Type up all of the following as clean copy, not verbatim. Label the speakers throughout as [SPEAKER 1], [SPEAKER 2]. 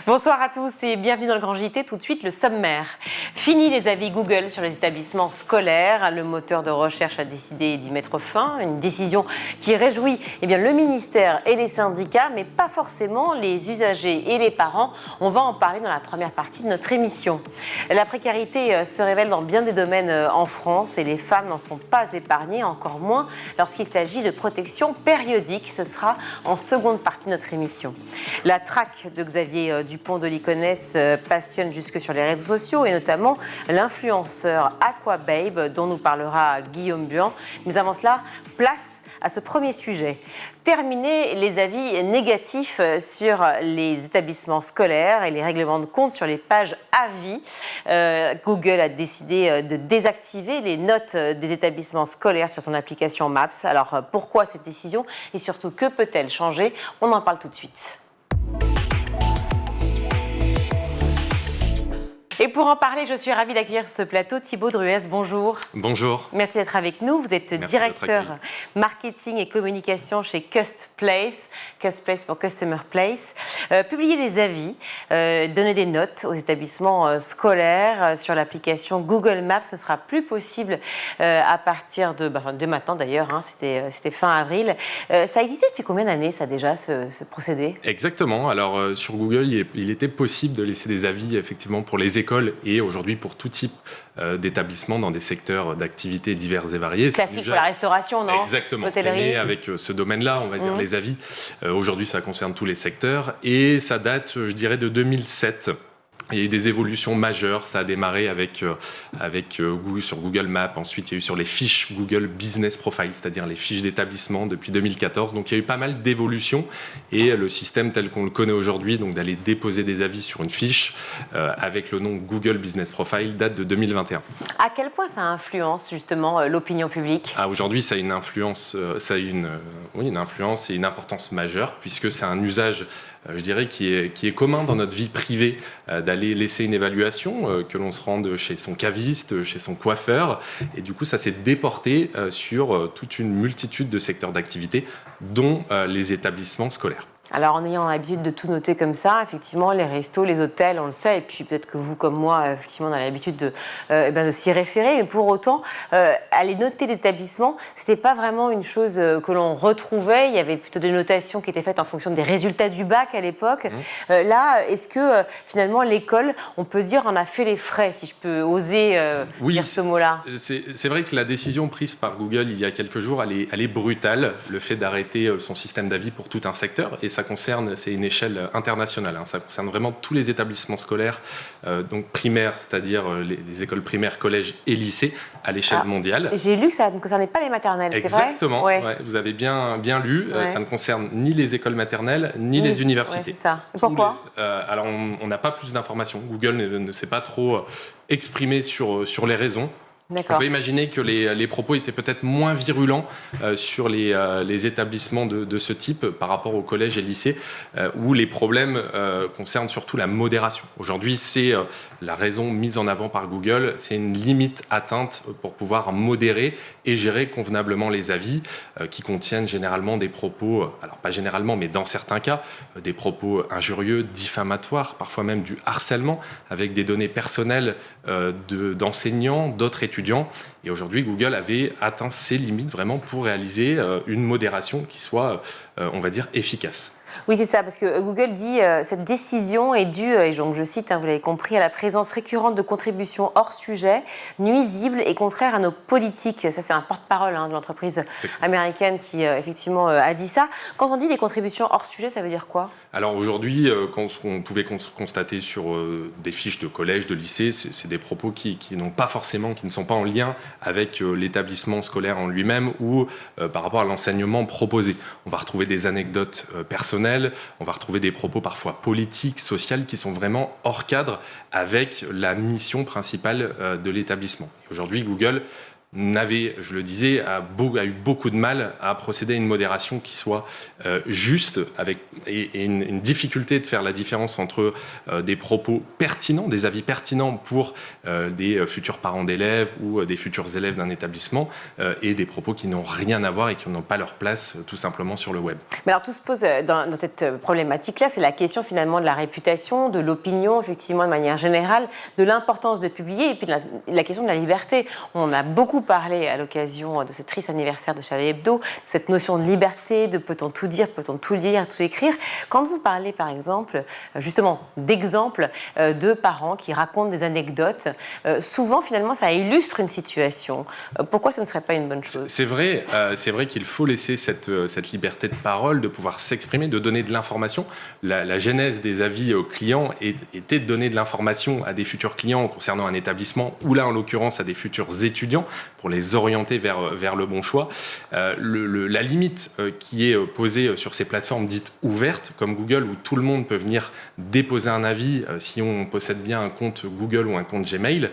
[SPEAKER 1] Bonsoir à tous et bienvenue dans le Grand JT. Tout de suite, le sommaire. Fini les avis Google sur les établissements scolaires. Le moteur de recherche a décidé d'y mettre fin. Une décision qui réjouit le ministère et les syndicats, mais pas forcément les usagers et les parents. On va en parler dans la première partie de notre émission. La précarité se révèle dans bien des domaines en France et les femmes n'en sont pas épargnées, encore moins lorsqu'il s'agit de protection périodique. Ce sera en seconde partie de notre émission. La traque de Xavier Dupont de Ligonnès passionne jusque sur les réseaux sociaux et notamment l'influenceur Aquababe dont nous parlera Guillaume Buan. Mais avant cela, place à ce premier sujet. Terminer les avis négatifs sur les établissements scolaires et les règlements de compte sur les pages avis. Google a décidé de désactiver les notes des établissements scolaires sur son application Maps. Alors pourquoi cette décision et surtout que peut-elle changer? On en parle tout de suite. Et pour en parler, je suis ravie d'accueillir sur ce plateau Thibaut Druès. Bonjour.
[SPEAKER 2] Bonjour.
[SPEAKER 1] Merci d'être avec nous. Vous êtes directeur marketing et communication chez Custplace. Custplace pour Customer Place. Publier des avis, donner des notes aux établissements scolaires sur l'application Google Maps ne sera plus possible à partir de maintenant d'ailleurs. C'était fin avril. Ça existait depuis combien d'années ça déjà, ce procédé?
[SPEAKER 2] Exactement. Alors sur Google, il était possible de laisser des avis effectivement pour les écoles et aujourd'hui pour tout type d'établissements dans des secteurs d'activités divers et variés.
[SPEAKER 1] Classique pour la restauration, non?
[SPEAKER 2] Exactement. C'est né avec ce domaine-là, on va dire, les avis. Aujourd'hui, ça concerne tous les secteurs et ça date, je dirais, de 2007. Il y a eu des évolutions majeures. Ça a démarré avec Google sur Google Maps. Ensuite, il y a eu sur les fiches Google Business Profile, c'est-à-dire les fiches d'établissement depuis 2014. Donc, il y a eu pas mal d'évolutions. Et le système tel qu'on le connaît aujourd'hui, donc d'aller déposer des avis sur une fiche avec le nom Google Business Profile, date de 2021.
[SPEAKER 1] À quel point ça influence justement l'opinion publique?
[SPEAKER 2] Aujourd'hui, ça a une influence, une influence et une importance majeure puisque c'est un usage, je dirais, qui est commun dans notre vie privée, d'aller laisser une évaluation, que l'on se rende chez son caviste, chez son coiffeur. Et du coup, ça s'est déporté sur toute une multitude de secteurs d'activité, dont les établissements scolaires.
[SPEAKER 1] Alors, en ayant l'habitude de tout noter comme ça, effectivement, les restos, les hôtels, on le sait, et puis peut-être que vous, comme moi, effectivement, on a l'habitude de s'y référer, mais pour autant, aller noter les établissements, c'était pas vraiment une chose que l'on retrouvait. Il y avait plutôt des notations qui étaient faites en fonction des résultats du bac à l'époque. Là, est-ce que finalement, l'école, on peut dire, en a fait les frais, si je peux oser dire ce mot-là?
[SPEAKER 2] C'est vrai que la décision prise par Google il y a quelques jours, elle est brutale, le fait d'arrêter son système d'avis pour tout un secteur, et c'est une échelle internationale. Ça concerne vraiment tous les établissements scolaires, donc primaires, c'est-à-dire les écoles primaires, collèges et lycées à l'échelle mondiale.
[SPEAKER 1] J'ai lu que ça ne concernait pas les maternelles, c'est vrai?
[SPEAKER 2] Exactement, vous avez bien lu. Ça ne concerne ni les écoles maternelles, ni les universités.
[SPEAKER 1] C'est ça. Et pourquoi?
[SPEAKER 2] Alors, on n'a pas plus d'informations. Google ne s'est pas trop exprimé sur les raisons.
[SPEAKER 1] D'accord.
[SPEAKER 2] On peut imaginer que les propos étaient peut-être moins virulents sur les établissements de ce type par rapport aux collèges et lycées où les problèmes concernent surtout la modération. Aujourd'hui, c'est la raison mise en avant par Google, c'est une limite atteinte pour pouvoir modérer et gérer convenablement les avis qui contiennent généralement des propos, alors pas généralement, mais dans certains cas, des propos injurieux, diffamatoires, parfois même du harcèlement, avec des données personnelles d'enseignants, d'autres étudiants. Et aujourd'hui, Google avait atteint ses limites vraiment pour réaliser une modération qui soit, on va dire, efficace.
[SPEAKER 1] Oui, c'est ça, parce que Google dit cette décision est due, et donc je cite, vous l'avez compris, à la présence récurrente de contributions hors sujet, nuisibles et contraires à nos politiques. Ça, c'est un porte-parole de l'entreprise américaine qui, effectivement, a dit ça. Quand on dit des contributions hors sujet, ça veut dire quoi?
[SPEAKER 2] Alors aujourd'hui, ce qu'on pouvait constater sur des fiches de collège, de lycée, c'est des propos qui ne sont pas en lien avec l'établissement scolaire en lui-même ou par rapport à l'enseignement proposé. On va retrouver des anecdotes personnelles, on va retrouver des propos parfois politiques, sociaux, qui sont vraiment hors cadre avec la mission principale de l'établissement. Aujourd'hui, Google je le disais, a eu beaucoup de mal à procéder à une modération qui soit juste, et une difficulté de faire la différence entre des propos pertinents, des avis pertinents pour des futurs parents d'élèves ou des futurs élèves d'un établissement, et des propos qui n'ont rien à voir et qui n'ont pas leur place tout simplement sur le web.
[SPEAKER 1] Mais alors tout se pose dans cette problématique-là, c'est la question finalement de la réputation, de l'opinion, effectivement de manière générale, de l'importance de publier et puis de la question de la liberté. On a beaucoup parlé à l'occasion de ce triste anniversaire de Charlie Hebdo, de cette notion de liberté, de peut-on tout dire, peut-on tout lire, tout écrire. Quand vous parlez par exemple, justement, d'exemples de parents qui racontent des anecdotes, souvent finalement ça illustre une situation. Pourquoi ce ne serait pas une bonne chose ?
[SPEAKER 2] C'est vrai qu'il faut laisser cette liberté de parole, de pouvoir s'exprimer, de donner de l'information. La genèse des avis aux clients était de donner de l'information à des futurs clients concernant un établissement, ou là en l'occurrence à des futurs étudiants, pour les orienter vers le bon choix. La limite qui est posée sur ces plateformes dites ouvertes, comme Google, où tout le monde peut venir déposer un avis si on possède bien un compte Google ou un compte Gmail,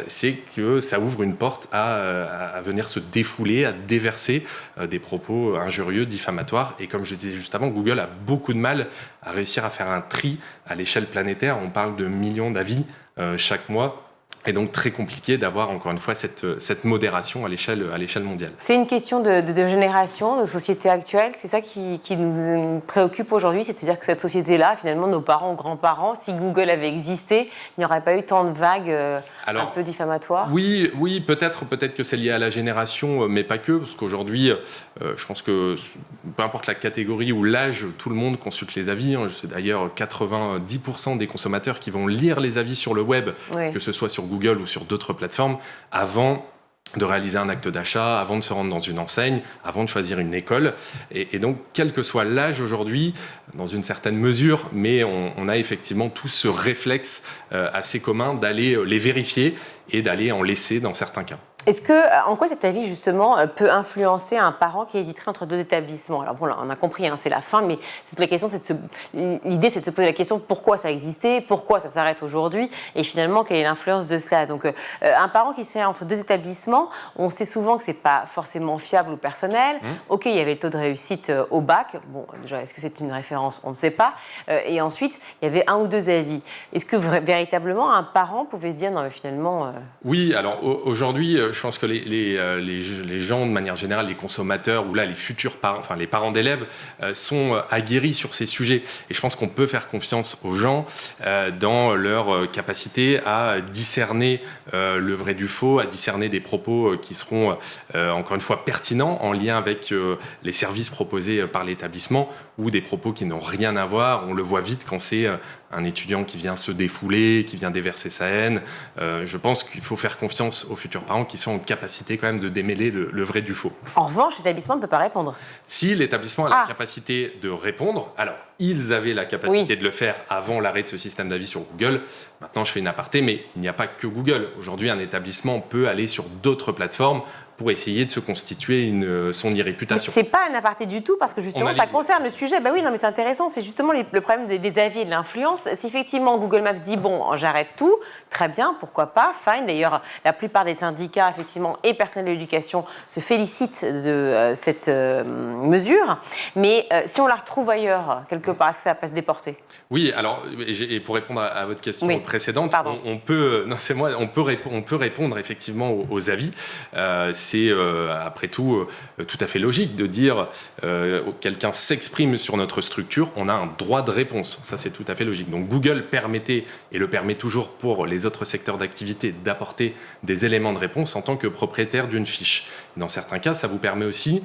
[SPEAKER 2] c'est que ça ouvre une porte à venir se défouler, à déverser des propos injurieux, diffamatoires. Et comme je disais juste avant, Google a beaucoup de mal à réussir à faire un tri à l'échelle planétaire. On parle de millions d'avis chaque mois. Et donc très compliqué d'avoir encore une fois cette modération à l'échelle mondiale.
[SPEAKER 1] C'est une question de génération, de société actuelle, c'est ça qui nous préoccupe aujourd'hui, c'est de se dire que cette société-là, finalement, nos parents ou grands-parents, si Google avait existé, il n'y aurait pas eu tant de vagues un peu diffamatoires.
[SPEAKER 2] Oui, peut-être que c'est lié à la génération, mais pas que, parce qu'aujourd'hui, je pense que peu importe la catégorie ou l'âge, tout le monde consulte les avis. C'est d'ailleurs 90% des consommateurs qui vont lire les avis sur le web, oui, que ce soit sur Google ou sur d'autres plateformes, avant de réaliser un acte d'achat, avant de se rendre dans une enseigne, avant de choisir une école. Et donc, quel que soit l'âge aujourd'hui, dans une certaine mesure, mais on a effectivement tous ce réflexe assez commun d'aller les vérifier et d'aller en laisser dans certains cas.
[SPEAKER 1] En quoi cet avis, justement, peut influencer un parent qui hésiterait entre deux établissements ? Alors bon, là, on a compris, c'est la fin, mais l'idée, c'est de se poser la question pourquoi ça existait, pourquoi ça s'arrête aujourd'hui, et finalement, quelle est l'influence de cela ? Donc, un parent qui serait entre deux établissements, on sait souvent que c'est pas forcément fiable ou personnel. Ok, il y avait le taux de réussite au bac. Bon, déjà, est-ce que c'est une référence ? On ne sait pas. Et ensuite, il y avait un ou deux avis. Est-ce que véritablement, un parent pouvait se dire, non, mais finalement...
[SPEAKER 2] Oui, alors aujourd'hui... Je pense que les gens, de manière générale, les consommateurs ou là les futurs parents, enfin les parents d'élèves, sont aguerris sur ces sujets. Et je pense qu'on peut faire confiance aux gens dans leur capacité à discerner le vrai du faux, à discerner des propos qui seront encore une fois pertinents en lien avec les services proposés par l'établissement, ou des propos qui n'ont rien à voir. On le voit vite quand c'est un étudiant qui vient se défouler, qui vient déverser sa haine. Je pense qu'il faut faire confiance aux futurs parents qui sont en capacité quand même de démêler le vrai du faux.
[SPEAKER 1] En revanche, l'établissement ne peut pas répondre.
[SPEAKER 2] Si l'établissement a la capacité de répondre, alors ils avaient la capacité de le faire avant l'arrêt de ce système d'avis sur Google. Maintenant, je fais une aparté, mais il n'y a pas que Google. Aujourd'hui, un établissement peut aller sur d'autres plateformes pour essayer de se constituer son e-réputation.
[SPEAKER 1] Ce n'est pas un aparté du tout, parce que justement, ça concerne le sujet. Oui, non, mais c'est intéressant. C'est justement le problème des avis et de l'influence. Si effectivement Google Maps dit, bon, j'arrête tout, très bien, pourquoi pas, fine. D'ailleurs, la plupart des syndicats, effectivement, et personnels de l'éducation se félicitent de cette mesure. Mais si on la retrouve ailleurs, quelque part, est-ce que ça va pas se déporter ?
[SPEAKER 2] Oui, alors, et pour répondre à votre question précédente, on peut répondre effectivement aux avis. C'est après tout à fait logique de dire quelqu'un s'exprime sur notre structure, on a un droit de réponse. Ça, c'est tout à fait logique. Donc Google permettait, et le permet toujours pour les autres secteurs d'activité, d'apporter des éléments de réponse en tant que propriétaire d'une fiche. Dans certains cas, ça vous permet aussi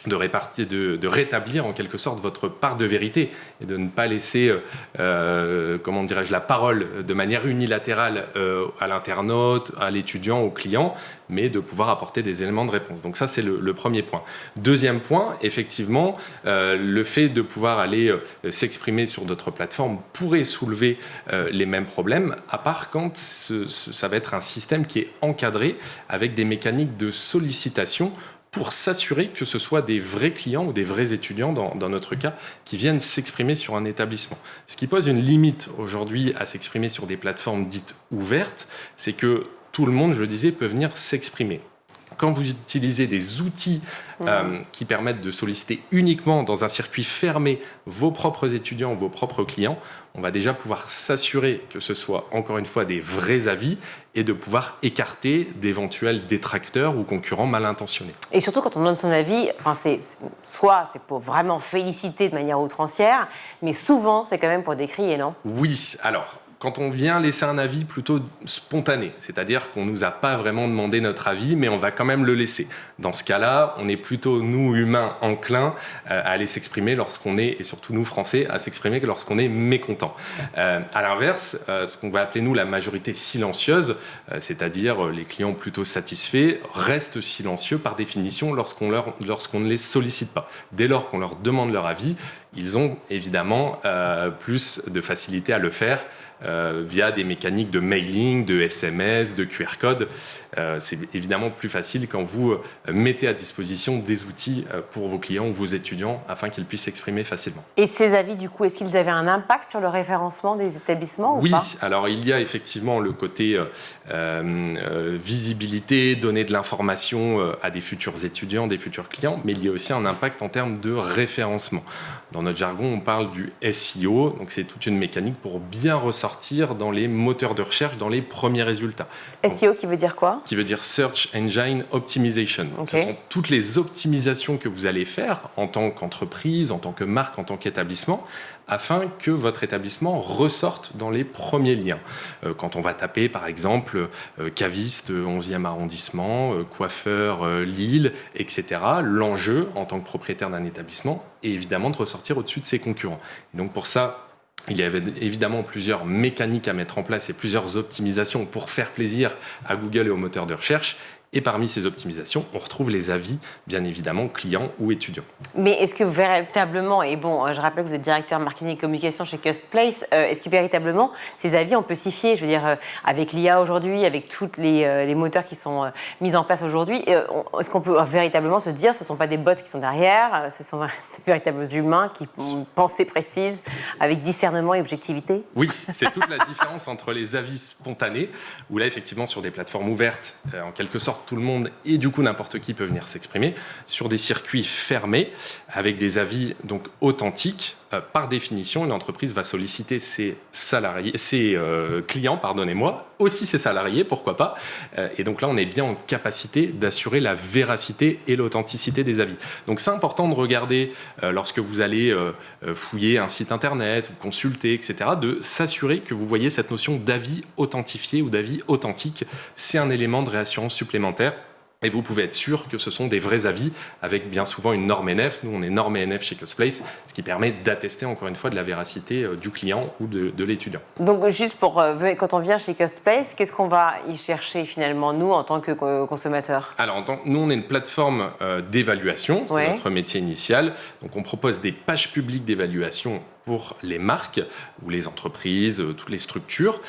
[SPEAKER 2] de rétablir en quelque sorte votre part de vérité et de ne pas laisser, la parole de manière unilatérale à l'internaute, à l'étudiant, au client, mais de pouvoir apporter des éléments de réponse. Donc ça, c'est le premier point. Deuxième point, effectivement, le fait de pouvoir aller s'exprimer sur d'autres plateformes pourrait soulever les mêmes problèmes, à part quand ça va être un système qui est encadré avec des mécaniques de sollicitation pour s'assurer que ce soit des vrais clients ou des vrais étudiants, dans notre cas, qui viennent s'exprimer sur un établissement. Ce qui pose une limite aujourd'hui à s'exprimer sur des plateformes dites ouvertes, c'est que tout le monde, je le disais, peut venir s'exprimer. Quand vous utilisez des outils qui permettent de solliciter uniquement dans un circuit fermé vos propres étudiants, vos propres clients, on va déjà pouvoir s'assurer que ce soit, encore une fois, des vrais avis et de pouvoir écarter d'éventuels détracteurs ou concurrents mal intentionnés.
[SPEAKER 1] Et surtout, quand on donne son avis, soit c'est pour vraiment féliciter de manière outrancière, mais souvent, c'est quand même pour décrier, non ?
[SPEAKER 2] Oui, alors... Quand on vient laisser un avis plutôt spontané, c'est-à-dire qu'on ne nous a pas vraiment demandé notre avis, mais on va quand même le laisser. Dans ce cas-là, on est plutôt, nous, humains, enclins à aller s'exprimer lorsqu'on est, et surtout nous, Français, à s'exprimer lorsqu'on est mécontent. À l'inverse, ce qu'on va appeler, nous, la majorité silencieuse, c'est-à-dire les clients plutôt satisfaits, restent silencieux par définition lorsqu'on ne les sollicite pas. Dès lors qu'on leur demande leur avis, ils ont évidemment plus de facilité à le faire via des mécaniques de mailing, de SMS, de QR code. C'est évidemment plus facile quand vous mettez à disposition des outils pour vos clients ou vos étudiants afin qu'ils puissent s'exprimer facilement.
[SPEAKER 1] Et ces avis, du coup, est-ce qu'ils avaient un impact sur le référencement des établissements ou pas ?
[SPEAKER 2] Oui, alors il y a effectivement le côté visibilité, donner de l'information à des futurs étudiants, des futurs clients, mais il y a aussi un impact en termes de référencement. Dans notre jargon, on parle du SEO, donc c'est toute une mécanique pour bien ressortir dans les moteurs de recherche, dans les premiers résultats.
[SPEAKER 1] SEO qui veut dire quoi ?
[SPEAKER 2] Qui veut dire Search Engine Optimization.
[SPEAKER 1] Okay.
[SPEAKER 2] Ce sont toutes les optimisations que vous allez faire en tant qu'entreprise, en tant que marque, en tant qu'établissement, afin que votre établissement ressorte dans les premiers liens. Quand on va taper, par exemple, caviste 11e arrondissement, coiffeur Lille, etc., l'enjeu, en tant que propriétaire d'un établissement, est évidemment de ressortir au-dessus de ses concurrents. Et donc pour ça, il y avait évidemment plusieurs mécaniques à mettre en place et plusieurs optimisations pour faire plaisir à Google et aux moteurs de recherche. Et parmi ces optimisations, on retrouve les avis, bien évidemment, clients ou étudiants.
[SPEAKER 1] Mais est-ce que véritablement, et bon, je rappelle que vous êtes directeur marketing et communication chez Custplace, est-ce que véritablement, ces avis, on peut s'y fier ? Je veux dire, avec l'IA aujourd'hui, avec tous les moteurs qui sont mis en place aujourd'hui, est-ce qu'on peut véritablement se dire, ce ne sont pas des bots qui sont derrière, ce sont des véritables humains qui ont une pensée précise, avec discernement et objectivité ?
[SPEAKER 2] Oui, c'est toute la différence entre les avis spontanés, où là, effectivement, sur des plateformes ouvertes, en quelque sorte, tout le monde et du coup n'importe qui peut venir s'exprimer sur des circuits fermés avec des avis donc authentiques. Par définition, une entreprise va solliciter ses clients, aussi ses salariés, pourquoi pas. Et donc là, on est bien en capacité d'assurer la véracité et l'authenticité des avis. Donc c'est important de regarder lorsque vous allez fouiller un site internet ou consulter, etc., de s'assurer que vous voyez cette notion d'avis authentifié ou d'avis authentique. C'est un élément de réassurance supplémentaire. Et vous pouvez être sûr que ce sont des vrais avis avec bien souvent une norme NF. Nous, on est norme NF chez Custplace, ce qui permet d'attester encore une fois de la véracité du client ou de l'étudiant.
[SPEAKER 1] Donc juste quand on vient chez Custplace, qu'est-ce qu'on va y chercher finalement, nous, en tant que consommateurs ?
[SPEAKER 2] Alors, nous, on est une plateforme d'évaluation, c'est notre métier initial. Donc, on propose des pages publiques d'évaluation pour les marques ou les entreprises, toutes les structures.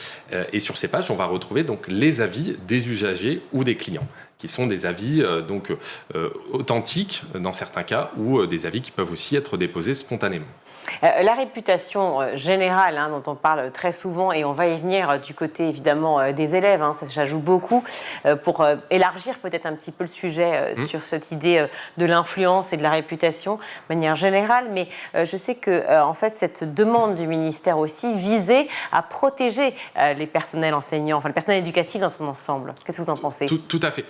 [SPEAKER 2] Et sur ces pages, on va retrouver donc les avis des usagers ou des clients, qui sont des avis authentiques dans certains cas, ou des avis qui peuvent aussi être déposés spontanément.
[SPEAKER 1] La réputation générale, dont on parle très souvent, et on va y venir du côté évidemment des élèves, ça joue beaucoup, pour élargir peut-être un petit peu le sujet sur cette idée de l'influence et de la réputation de manière générale, mais je sais que en fait cette demande du ministère aussi visait à protéger les personnels enseignants, enfin le personnel éducatif dans son ensemble. Qu'est-ce que vous en pensez ?
[SPEAKER 2] Tout à fait.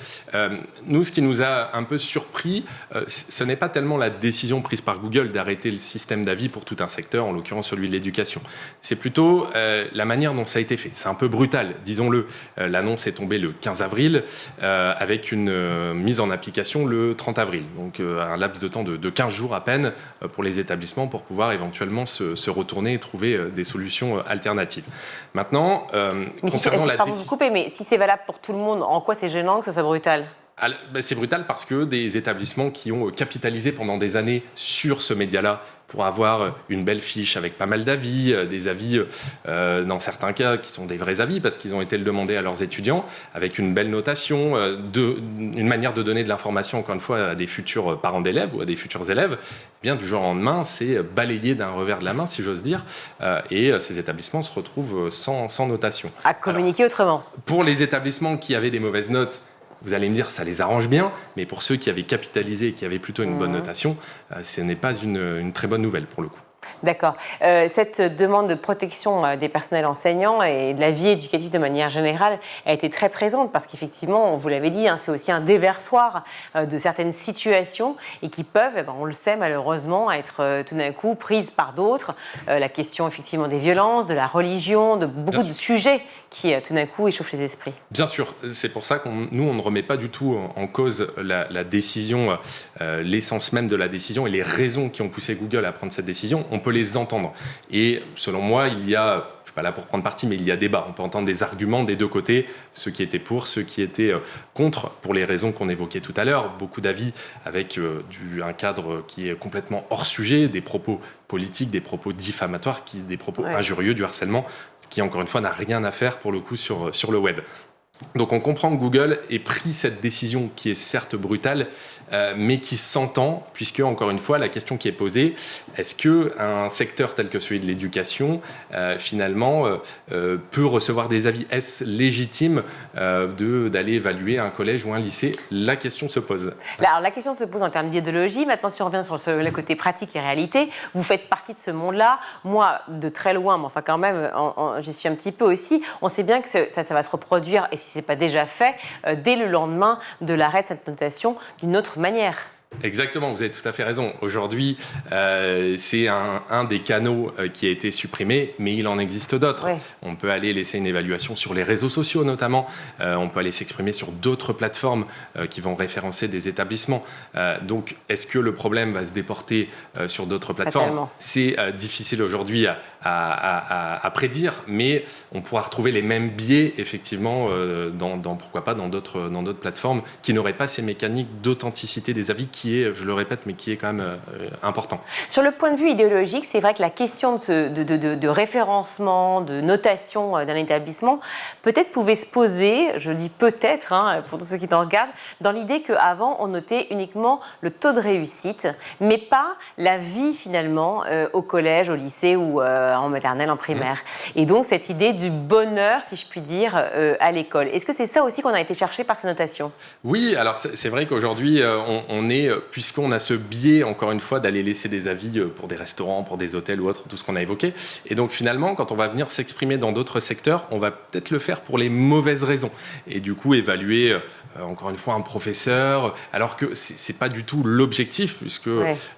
[SPEAKER 2] Nous, ce qui nous a un peu surpris, ce n'est pas tellement la décision prise par Google d'arrêter le système d'avis pour tout un secteur, en l'occurrence celui de l'éducation. C'est plutôt la manière dont ça a été fait. C'est un peu brutal, disons-le. L'annonce est tombée le 15 avril avec une mise en application le 30 avril. Donc un laps de temps de 15 jours à peine pour les établissements pour pouvoir éventuellement se retourner et trouver des solutions alternatives. Maintenant, concernant la
[SPEAKER 1] pardon de vous couper, mais si c'est valable pour tout le monde, en quoi c'est gênant que ce soit brutal ?
[SPEAKER 2] C'est brutal parce que des établissements qui ont capitalisé pendant des années sur ce média-là pour avoir une belle fiche avec pas mal d'avis, des avis dans certains cas qui sont des vrais avis parce qu'ils ont été le demander à leurs étudiants, avec une belle notation, une manière de donner de l'information encore une fois à des futurs parents d'élèves ou à des futurs élèves, bien du jour au lendemain, c'est balayé d'un revers de la main si j'ose dire, et ces établissements se retrouvent sans notation.
[SPEAKER 1] À communiquer autrement.
[SPEAKER 2] Pour les établissements qui avaient des mauvaises notes, Vous allez me dire, ça les arrange bien, mais pour ceux qui avaient capitalisé et qui avaient plutôt une bonne notation, ce n'est pas une très bonne nouvelle pour le coup.
[SPEAKER 1] D'accord. Cette demande de protection des personnels enseignants et de la vie éducative de manière générale a été très présente parce qu'effectivement, vous l'avez dit, c'est aussi un déversoir de certaines situations et qui peuvent, on le sait malheureusement, être tout d'un coup prises par d'autres. La question effectivement des violences, de la religion, de beaucoup de sujets qui tout d'un coup échauffent les esprits.
[SPEAKER 2] Bien sûr, c'est pour ça nous, on ne remet pas du tout en cause la décision, l'essence même de la décision et les raisons qui ont poussé Google à prendre cette décision. On peut les entendre. Et selon moi, je ne suis pas là pour prendre parti, mais il y a débat. On peut entendre des arguments des deux côtés, ceux qui étaient pour, ceux qui étaient contre, pour les raisons qu'on évoquait tout à l'heure. Beaucoup d'avis avec un cadre qui est complètement hors sujet, des propos politiques, des propos diffamatoires, des propos injurieux, du harcèlement, qui encore une fois n'a rien à faire pour le coup sur le web. Donc on comprend que Google ait pris cette décision qui est certes brutale, mais qui s'entend, puisque encore une fois la question qui est posée, est-ce qu'un secteur tel que celui de l'éducation finalement peut recevoir des avis? Est-ce légitime d'aller évaluer un collège ou un lycée? La question se pose.
[SPEAKER 1] Alors la question se pose en termes d'idéologie. Maintenant, si on revient sur le côté pratique et réalité, vous faites partie de ce monde-là. Moi, de très loin, mais enfin quand même, j'y suis un petit peu aussi. On sait bien que ça va se reproduire, et si ce n'est pas déjà fait, dès le lendemain de l'arrêt de cette notation d'une autre manière.
[SPEAKER 2] Exactement, vous avez tout à fait raison. Aujourd'hui, c'est un des canaux qui a été supprimé, mais il en existe d'autres. Oui. On peut aller laisser une évaluation sur les réseaux sociaux notamment. On peut aller s'exprimer sur d'autres plateformes qui vont référencer des établissements. Donc, est-ce que le problème va se déporter sur d'autres plateformes? C'est difficile aujourd'hui à prédire, mais on pourra retrouver les mêmes biais effectivement pourquoi pas dans d'autres plateformes qui n'auraient pas ces mécaniques d'authenticité des avis qui est, je le répète, mais qui est quand même important.
[SPEAKER 1] Sur le point de vue idéologique, c'est vrai que la question de référencement, de notation d'un établissement, peut-être pouvait se poser, je dis peut-être, pour tous ceux qui t'en regardent, dans l'idée qu'avant, on notait uniquement le taux de réussite, mais pas la vie finalement au collège, au lycée ou en maternelle, en primaire. Et donc, cette idée du bonheur, si je puis dire, à l'école. Est-ce que c'est ça aussi qu'on a été chercher par ces notations?
[SPEAKER 2] Oui, alors c'est vrai qu'aujourd'hui, on est puisqu'on a ce biais, encore une fois, d'aller laisser des avis pour des restaurants, pour des hôtels ou autres, tout ce qu'on a évoqué. Et donc, finalement, quand on va venir s'exprimer dans d'autres secteurs, on va peut-être le faire pour les mauvaises raisons. Et du coup, évaluer, encore une fois, un professeur, alors que c'est pas du tout l'objectif, puisque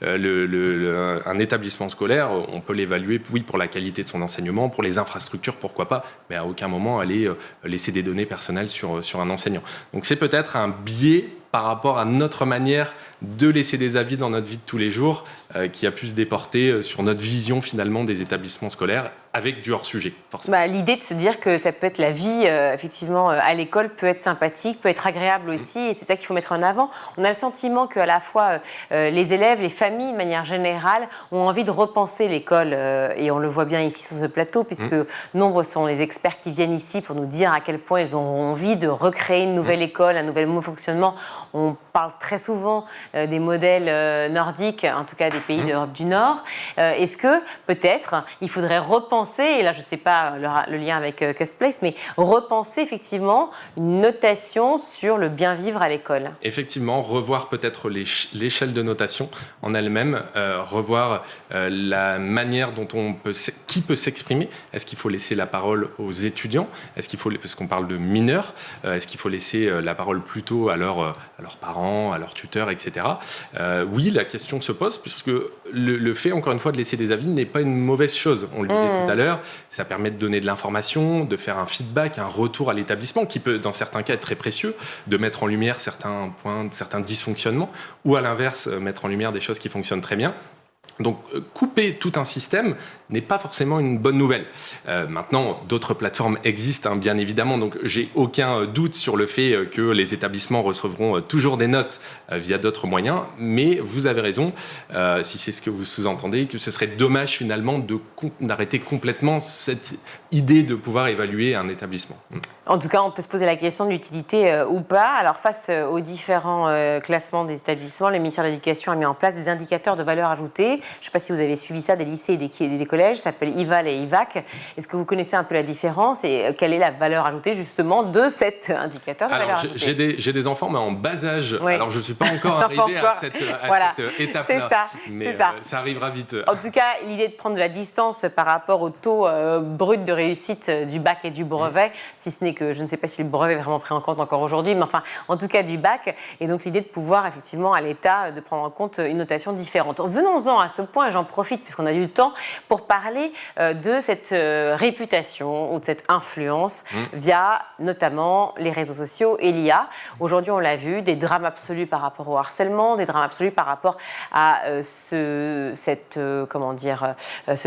[SPEAKER 2] un établissement scolaire, on peut l'évaluer, oui, pour la qualité de son enseignement, pour les infrastructures, pourquoi pas, mais à aucun moment aller laisser des données personnelles sur un enseignant. Donc, c'est peut-être un biais par rapport à notre manière de laisser des avis dans notre vie de tous les jours, qui a pu se déporter sur notre vision finalement des établissements scolaires avec du hors-sujet, forcément.
[SPEAKER 1] L'idée de se dire que ça peut être la vie, effectivement, à l'école peut être sympathique, peut être agréable aussi, et c'est ça qu'il faut mettre en avant. On a le sentiment qu'à la fois les élèves, les familles, de manière générale, ont envie de repenser l'école, et on le voit bien ici sur ce plateau, puisque nombreux sont les experts qui viennent ici pour nous dire à quel point ils ont envie de recréer une nouvelle école, un nouvel fonctionnement. On parle très souvent des modèles nordiques, en tout cas des pays d'Europe du Nord. Est-ce que peut-être il faudrait repenser, et là je ne sais pas le lien avec Custplace, mais repenser effectivement une notation sur le bien vivre à l'école?
[SPEAKER 2] Effectivement, revoir peut-être l'échelle de notation en elle-même, revoir la manière dont qui peut s'exprimer. Est-ce qu'il faut laisser la parole aux étudiants? Est-ce qu'il faut, parce qu'on parle de mineurs, est-ce qu'il faut laisser la parole plutôt à leurs parents, à leurs tuteurs, etc. Oui, la question se pose, puisque le fait, encore une fois, de laisser des avis n'est pas une mauvaise chose. On le disait tout à l'heure, ça permet de donner de l'information, de faire un feedback, un retour à l'établissement, qui peut, dans certains cas, être très précieux, de mettre en lumière certains points, certains dysfonctionnements, ou à l'inverse, mettre en lumière des choses qui fonctionnent très bien. Donc, couper tout un système n'est pas forcément une bonne nouvelle. Maintenant, d'autres plateformes existent, bien évidemment, donc j'ai aucun doute sur le fait que les établissements recevront toujours des notes via d'autres moyens, mais vous avez raison, si c'est ce que vous sous-entendez, que ce serait dommage finalement d'arrêter complètement cette idée de pouvoir évaluer un établissement.
[SPEAKER 1] En tout cas, on peut se poser la question de l'utilité ou pas. Alors, face aux différents classements des établissements, le ministère de l'Éducation a mis en place des indicateurs de valeur ajoutée Je ne sais pas si vous avez suivi ça, des lycées et des collèges, ça s'appelle IVAL et IVAC. Est-ce que vous connaissez un peu la différence et quelle est la valeur ajoutée justement de cet indicateur de valeur ajoutée?
[SPEAKER 2] J'ai des enfants, mais en bas âge.
[SPEAKER 1] Oui.
[SPEAKER 2] Alors, je ne suis pas encore arrivé à cette étape-là.
[SPEAKER 1] C'est ça,
[SPEAKER 2] mais ça arrivera vite.
[SPEAKER 1] En tout cas, l'idée de prendre de la distance par rapport au taux brut de réussite du bac et du brevet, si ce n'est que je ne sais pas si le brevet est vraiment pris en compte encore aujourd'hui, mais enfin, en tout cas du bac. Et donc, l'idée de pouvoir effectivement à l'État de prendre en compte une notation différente. Venons-en à ce point, j'en profite puisqu'on a eu le temps pour parler de cette réputation ou de cette influence via notamment les réseaux sociaux et l'IA. Aujourd'hui, on l'a vu, des drames absolus par rapport au harcèlement, des drames absolus par rapport à ce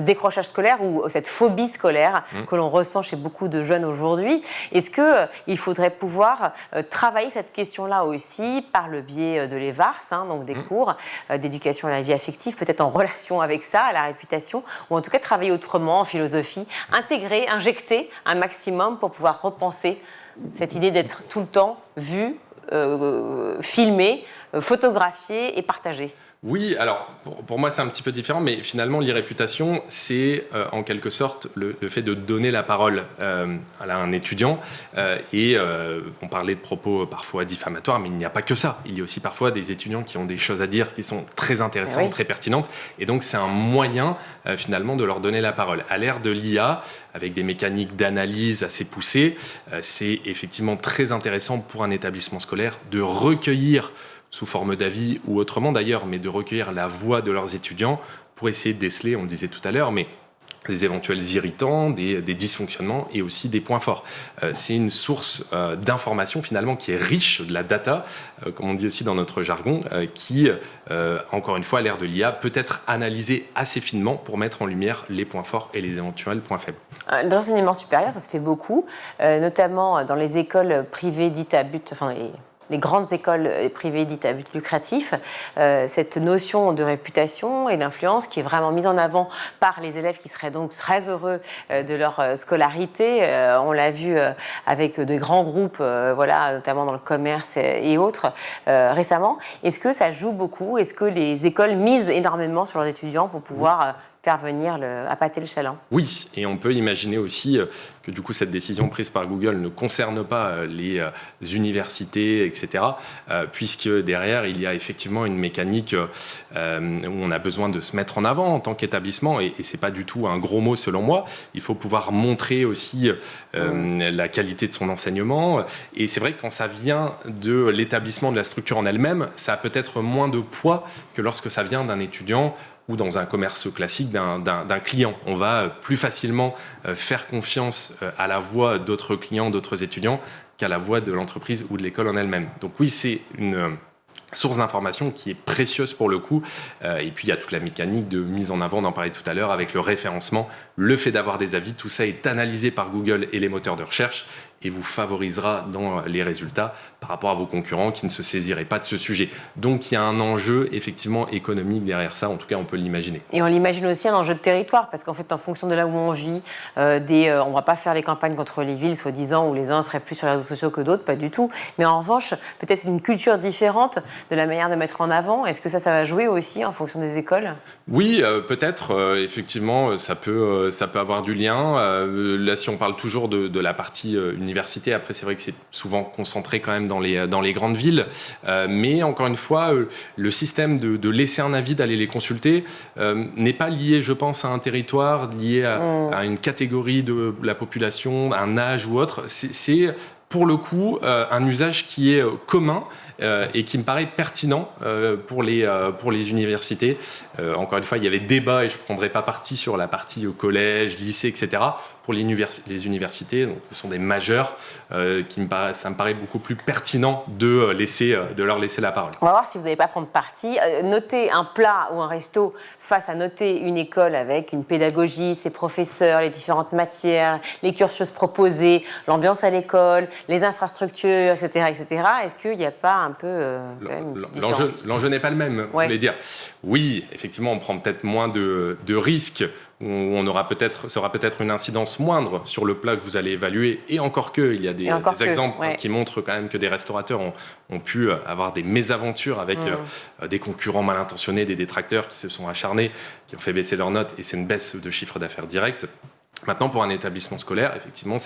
[SPEAKER 1] décrochage scolaire ou cette phobie scolaire que l'on ressent chez beaucoup de jeunes aujourd'hui. Est-ce qu'il faudrait pouvoir travailler cette question-là aussi par le biais de l'EVARS, donc des cours d'éducation à la vie affective, peut-être en relation avec ça, à la réputation, ou en tout cas travailler autrement en philosophie, intégrer, injecter un maximum pour pouvoir repenser cette idée d'être tout le temps vu, filmé, photographié et partagé?
[SPEAKER 2] Oui, alors pour moi c'est un petit peu différent, mais finalement l'irréputation c'est en quelque sorte le fait de donner la parole à un étudiant on parlait de propos parfois diffamatoires, mais il n'y a pas que ça. Il y a aussi parfois des étudiants qui ont des choses à dire qui sont très intéressantes, très pertinentes, et donc c'est un moyen finalement de leur donner la parole. À l'ère de l'IA, avec des mécaniques d'analyse assez poussées, c'est effectivement très intéressant pour un établissement scolaire de recueillir sous forme d'avis ou autrement d'ailleurs, mais de recueillir la voix de leurs étudiants pour essayer de déceler, on le disait tout à l'heure, mais des éventuels irritants, des dysfonctionnements et aussi des points forts. C'est une source d'information finalement qui est riche de la data, comme on dit aussi dans notre jargon, qui, encore une fois, à l'ère de l'IA, peut être analysée assez finement pour mettre en lumière les points forts et les éventuels points faibles.
[SPEAKER 1] Dans l'enseignement supérieur, ça se fait beaucoup, notamment dans les écoles privées dites à but, les grandes écoles privées dites à but lucratif, cette notion de réputation et d'influence qui est vraiment mise en avant par les élèves qui seraient donc très heureux de leur scolarité. On l'a vu avec de grands groupes, notamment dans le commerce et autres récemment. Est-ce que ça joue beaucoup? Est-ce que les écoles misent énormément sur leurs étudiants pour pouvoir faire venir appâter le chaland?
[SPEAKER 2] Oui, et on peut imaginer aussi que du coup cette décision prise par Google ne concerne pas les universités, etc. Puisque derrière il y a effectivement une mécanique où on a besoin de se mettre en avant en tant qu'établissement, et c'est pas du tout un gros mot selon moi. Il faut pouvoir montrer aussi la qualité de son enseignement, et c'est vrai que quand ça vient de l'établissement, de la structure en elle-même, ça a peut-être moins de poids que lorsque ça vient d'un étudiant ou dans un commerce classique d'un client. On va plus facilement faire confiance à la voix d'autres clients, d'autres étudiants, qu'à la voix de l'entreprise ou de l'école en elle-même. Donc oui, c'est une source d'information qui est précieuse pour le coup. Et puis il y a toute la mécanique de mise en avant, on en parlait tout à l'heure, avec le référencement, le fait d'avoir des avis, tout ça est analysé par Google et les moteurs de recherche et vous favorisera dans les résultats par rapport à vos concurrents qui ne se saisiraient pas de ce sujet. Donc il y a un enjeu effectivement économique derrière ça, en tout cas on peut l'imaginer.
[SPEAKER 1] Et on l'imagine aussi un enjeu de territoire, parce qu'en fait en fonction de là où on vit, on ne va pas faire les campagnes contre les villes soi-disant où les uns seraient plus sur les réseaux sociaux que d'autres, pas du tout. Mais en revanche, peut-être une culture différente de la manière de mettre en avant. Est-ce que ça va jouer aussi en fonction des écoles?
[SPEAKER 2] Oui, peut-être. Effectivement, ça peut avoir du lien. Là, si on parle toujours de la partie université, après c'est vrai que c'est souvent concentré quand même dans les grandes villes. Mais encore une fois, le système de laisser un avis, d'aller les consulter, n'est pas lié, je pense, à un territoire, lié à une catégorie de la population, un âge ou autre. C'est pour le coup un usage qui est commun et qui me paraît pertinent pour les universités. Encore une fois, il y avait débat et je ne prendrai pas parti sur la partie au collège, lycée, etc. Pour les universités, donc, ce sont des majeurs, ça me paraît beaucoup plus pertinent de leur laisser la parole.
[SPEAKER 1] On va voir si vous n'allez pas prendre parti. Noter un plat ou un resto face à noter une école avec une pédagogie, ses professeurs, les différentes matières, les cursus proposés, l'ambiance à l'école, les infrastructures, etc. Est-ce qu'il n'y a pas un peu
[SPEAKER 2] l'enjeu n'est pas le même, vous voulez dire. Oui, effectivement, on prend peut-être moins de risques où ça aura peut-être une incidence moindre sur le plat que vous allez évaluer. Et encore que, il y a des exemples qui montrent quand même que des restaurateurs ont pu avoir des mésaventures avec des concurrents mal intentionnés, des détracteurs qui se sont acharnés, qui ont fait baisser leurs notes, et c'est une baisse de chiffre d'affaires direct. Maintenant, pour un établissement scolaire, effectivement,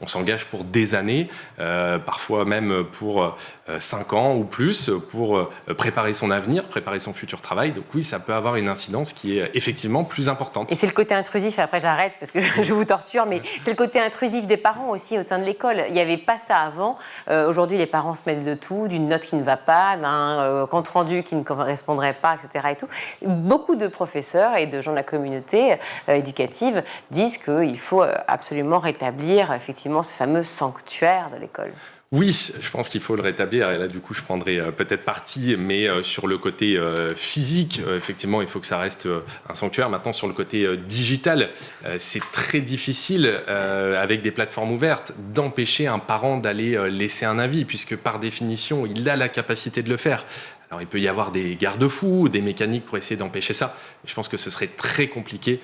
[SPEAKER 2] on s'engage pour des années, parfois même pour 5 ans ou plus, pour préparer son avenir, préparer son futur travail. Donc oui, ça peut avoir une incidence qui est effectivement plus importante.
[SPEAKER 1] Et c'est le côté intrusif, après j'arrête parce que je vous torture, mais c'est le côté intrusif des parents aussi au sein de l'école. Il n'y avait pas ça avant. Aujourd'hui, les parents se mêlent de tout, d'une note qui ne va pas, d'un compte-rendu qui ne correspondrait pas, etc. Et tout. Beaucoup de professeurs et de gens de la communauté éducative disent qu'il faut absolument rétablir effectivement ce fameux sanctuaire de l'école.
[SPEAKER 2] Oui, je pense qu'il faut le rétablir. Et là, du coup, je prendrai peut-être parti, mais sur le côté physique, effectivement, il faut que ça reste un sanctuaire. Maintenant, sur le côté digital, c'est très difficile, avec des plateformes ouvertes, d'empêcher un parent d'aller laisser un avis, puisque par définition, il a la capacité de le faire. Alors, il peut y avoir des garde-fous, des mécaniques pour essayer d'empêcher ça. Je pense que ce serait très compliqué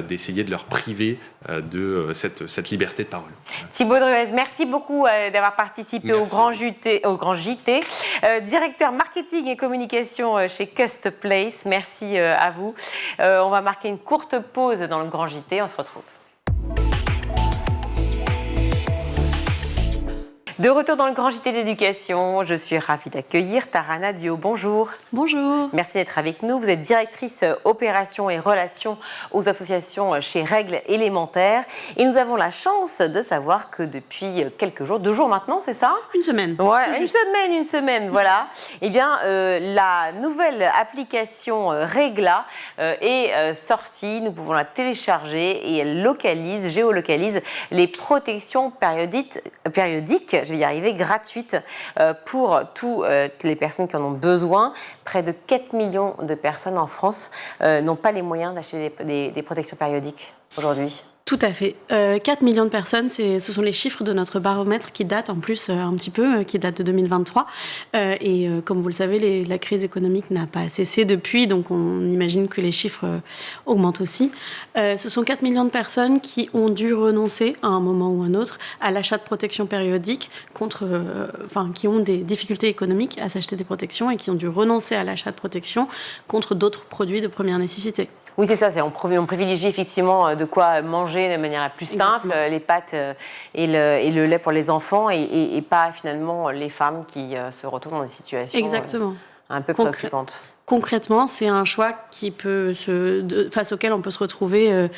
[SPEAKER 2] d'essayer de leur priver de cette liberté de parole.
[SPEAKER 1] Thibaut Druez, merci beaucoup d'avoir participé au Grand JT. Directeur marketing et communication chez Custplace. Merci à vous. On va marquer une courte pause dans le Grand JT. On se retrouve. De retour dans le Grand JT d'éducation, je suis ravie d'accueillir Tarana Duo. Bonjour.
[SPEAKER 3] Bonjour.
[SPEAKER 1] Merci d'être avec nous. Vous êtes directrice opérations et relations aux associations chez Règles Élémentaires. Et nous avons la chance de savoir que depuis quelques jours, 2 jours maintenant, c'est ça ?
[SPEAKER 3] Une semaine.
[SPEAKER 1] Ouais, une semaine, voilà. Eh bien, la nouvelle application Régla est sortie. Nous pouvons la télécharger et elle géolocalise les protections périodiques, je vais y arriver, gratuites pour toutes les personnes qui en ont besoin. Près de 4 millions de personnes en France n'ont pas les moyens d'acheter des protections périodiques aujourd'hui.
[SPEAKER 3] Tout à fait. 4 millions de personnes, ce sont les chiffres de notre baromètre qui datent en plus un petit peu, qui date de 2023. Comme vous le savez, la crise économique n'a pas cessé depuis, donc on imagine que les chiffres augmentent aussi. Ce sont 4 millions de personnes qui ont dû renoncer à un moment ou un autre à l'achat de protections périodiques qui ont des difficultés économiques à s'acheter des protections et qui ont dû renoncer à l'achat de protections contre d'autres produits de première nécessité.
[SPEAKER 1] Oui, c'est ça. On privilégie effectivement de quoi manger de manière la plus simple, exactement, les pâtes et le lait pour les enfants et pas finalement les femmes qui se retrouvent dans des situations
[SPEAKER 3] exactement,
[SPEAKER 1] un peu préoccupantes.
[SPEAKER 3] Concrètement, c'est un choix face auquel on peut se retrouver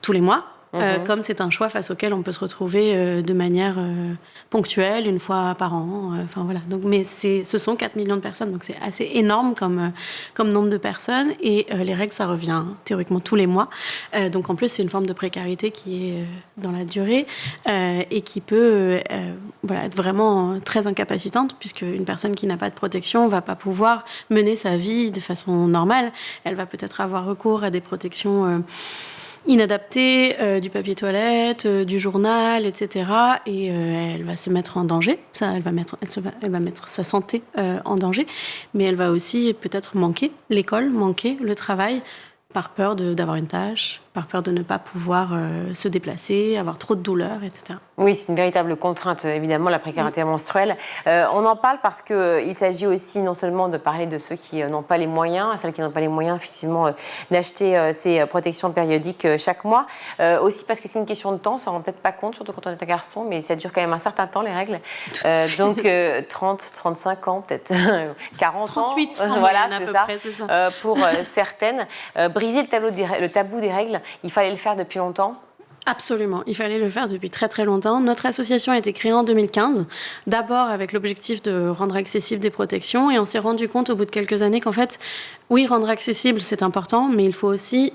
[SPEAKER 3] tous les mois. Comme c'est un choix face auquel on peut se retrouver de manière ponctuelle, une fois par an. Voilà. Donc, mais ce sont 4 millions de personnes, donc c'est assez énorme comme nombre de personnes. Et les règles, ça revient théoriquement tous les mois. Donc en plus, c'est une forme de précarité qui est dans la durée et qui peut être vraiment très incapacitante, puisque une personne qui n'a pas de protection ne va pas pouvoir mener sa vie de façon normale. Elle va peut-être avoir recours à des protections inadaptée, du papier toilette, du journal, etc. Et elle va se mettre en danger. Elle va mettre sa santé en danger. Mais elle va aussi peut-être manquer l'école, manquer le travail, par peur d'avoir une tâche, par peur de ne pas pouvoir se déplacer, avoir trop de douleurs, etc.
[SPEAKER 1] Oui, c'est une véritable contrainte, évidemment, la précarité menstruelle. On en parle parce qu'il s'agit aussi non seulement de parler de ceux qui n'ont pas les moyens, à celles qui n'ont pas les moyens, effectivement, d'acheter ces protections périodiques chaque mois. Aussi parce que c'est une question de temps, on ne s'en rend peut-être pas compte, surtout quand on est un garçon, mais ça dure quand même un certain temps, les règles. Donc 30, 35 ans, peut-être 40
[SPEAKER 3] 38
[SPEAKER 1] ans. Voilà, c'est ça. Pour certaines. Briser le tabou des règles, il fallait le faire depuis longtemps.
[SPEAKER 3] Absolument, il fallait le faire depuis très très longtemps. Notre association a été créée en 2015, d'abord avec l'objectif de rendre accessibles des protections, et on s'est rendu compte au bout de quelques années qu'en fait, oui, rendre accessible c'est important, mais il faut aussi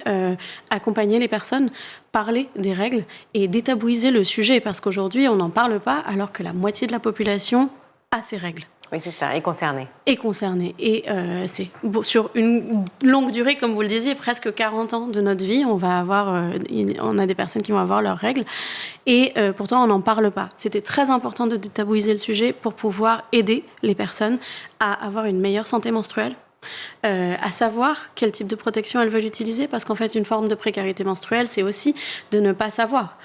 [SPEAKER 3] accompagner les personnes, parler des règles et détabouiser le sujet, parce qu'aujourd'hui on n'en parle pas alors que la moitié de la population a ces règles.
[SPEAKER 1] Oui, c'est ça, et concerné.
[SPEAKER 3] Et c'est sur une longue durée, comme vous le disiez, presque 40 ans de notre vie, on a des personnes qui vont avoir leurs règles. Et pourtant, on n'en parle pas. C'était très important de détabouiser le sujet pour pouvoir aider les personnes à avoir une meilleure santé menstruelle, à savoir quel type de protection elles veulent utiliser, parce qu'en fait, une forme de précarité menstruelle, c'est aussi de ne pas savoir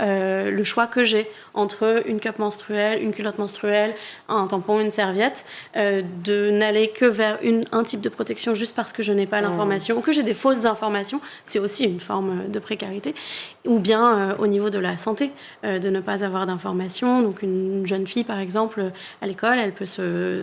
[SPEAKER 3] le choix que j'ai entre une cup menstruelle, une culotte menstruelle, un tampon, une serviette, de n'aller que vers un type de protection juste parce que je n'ai pas l'information, ou que j'ai des fausses informations, c'est aussi une forme de précarité, ou bien au niveau de la santé, de ne pas avoir d'informations. Donc une jeune fille, par exemple, à l'école, elle peut se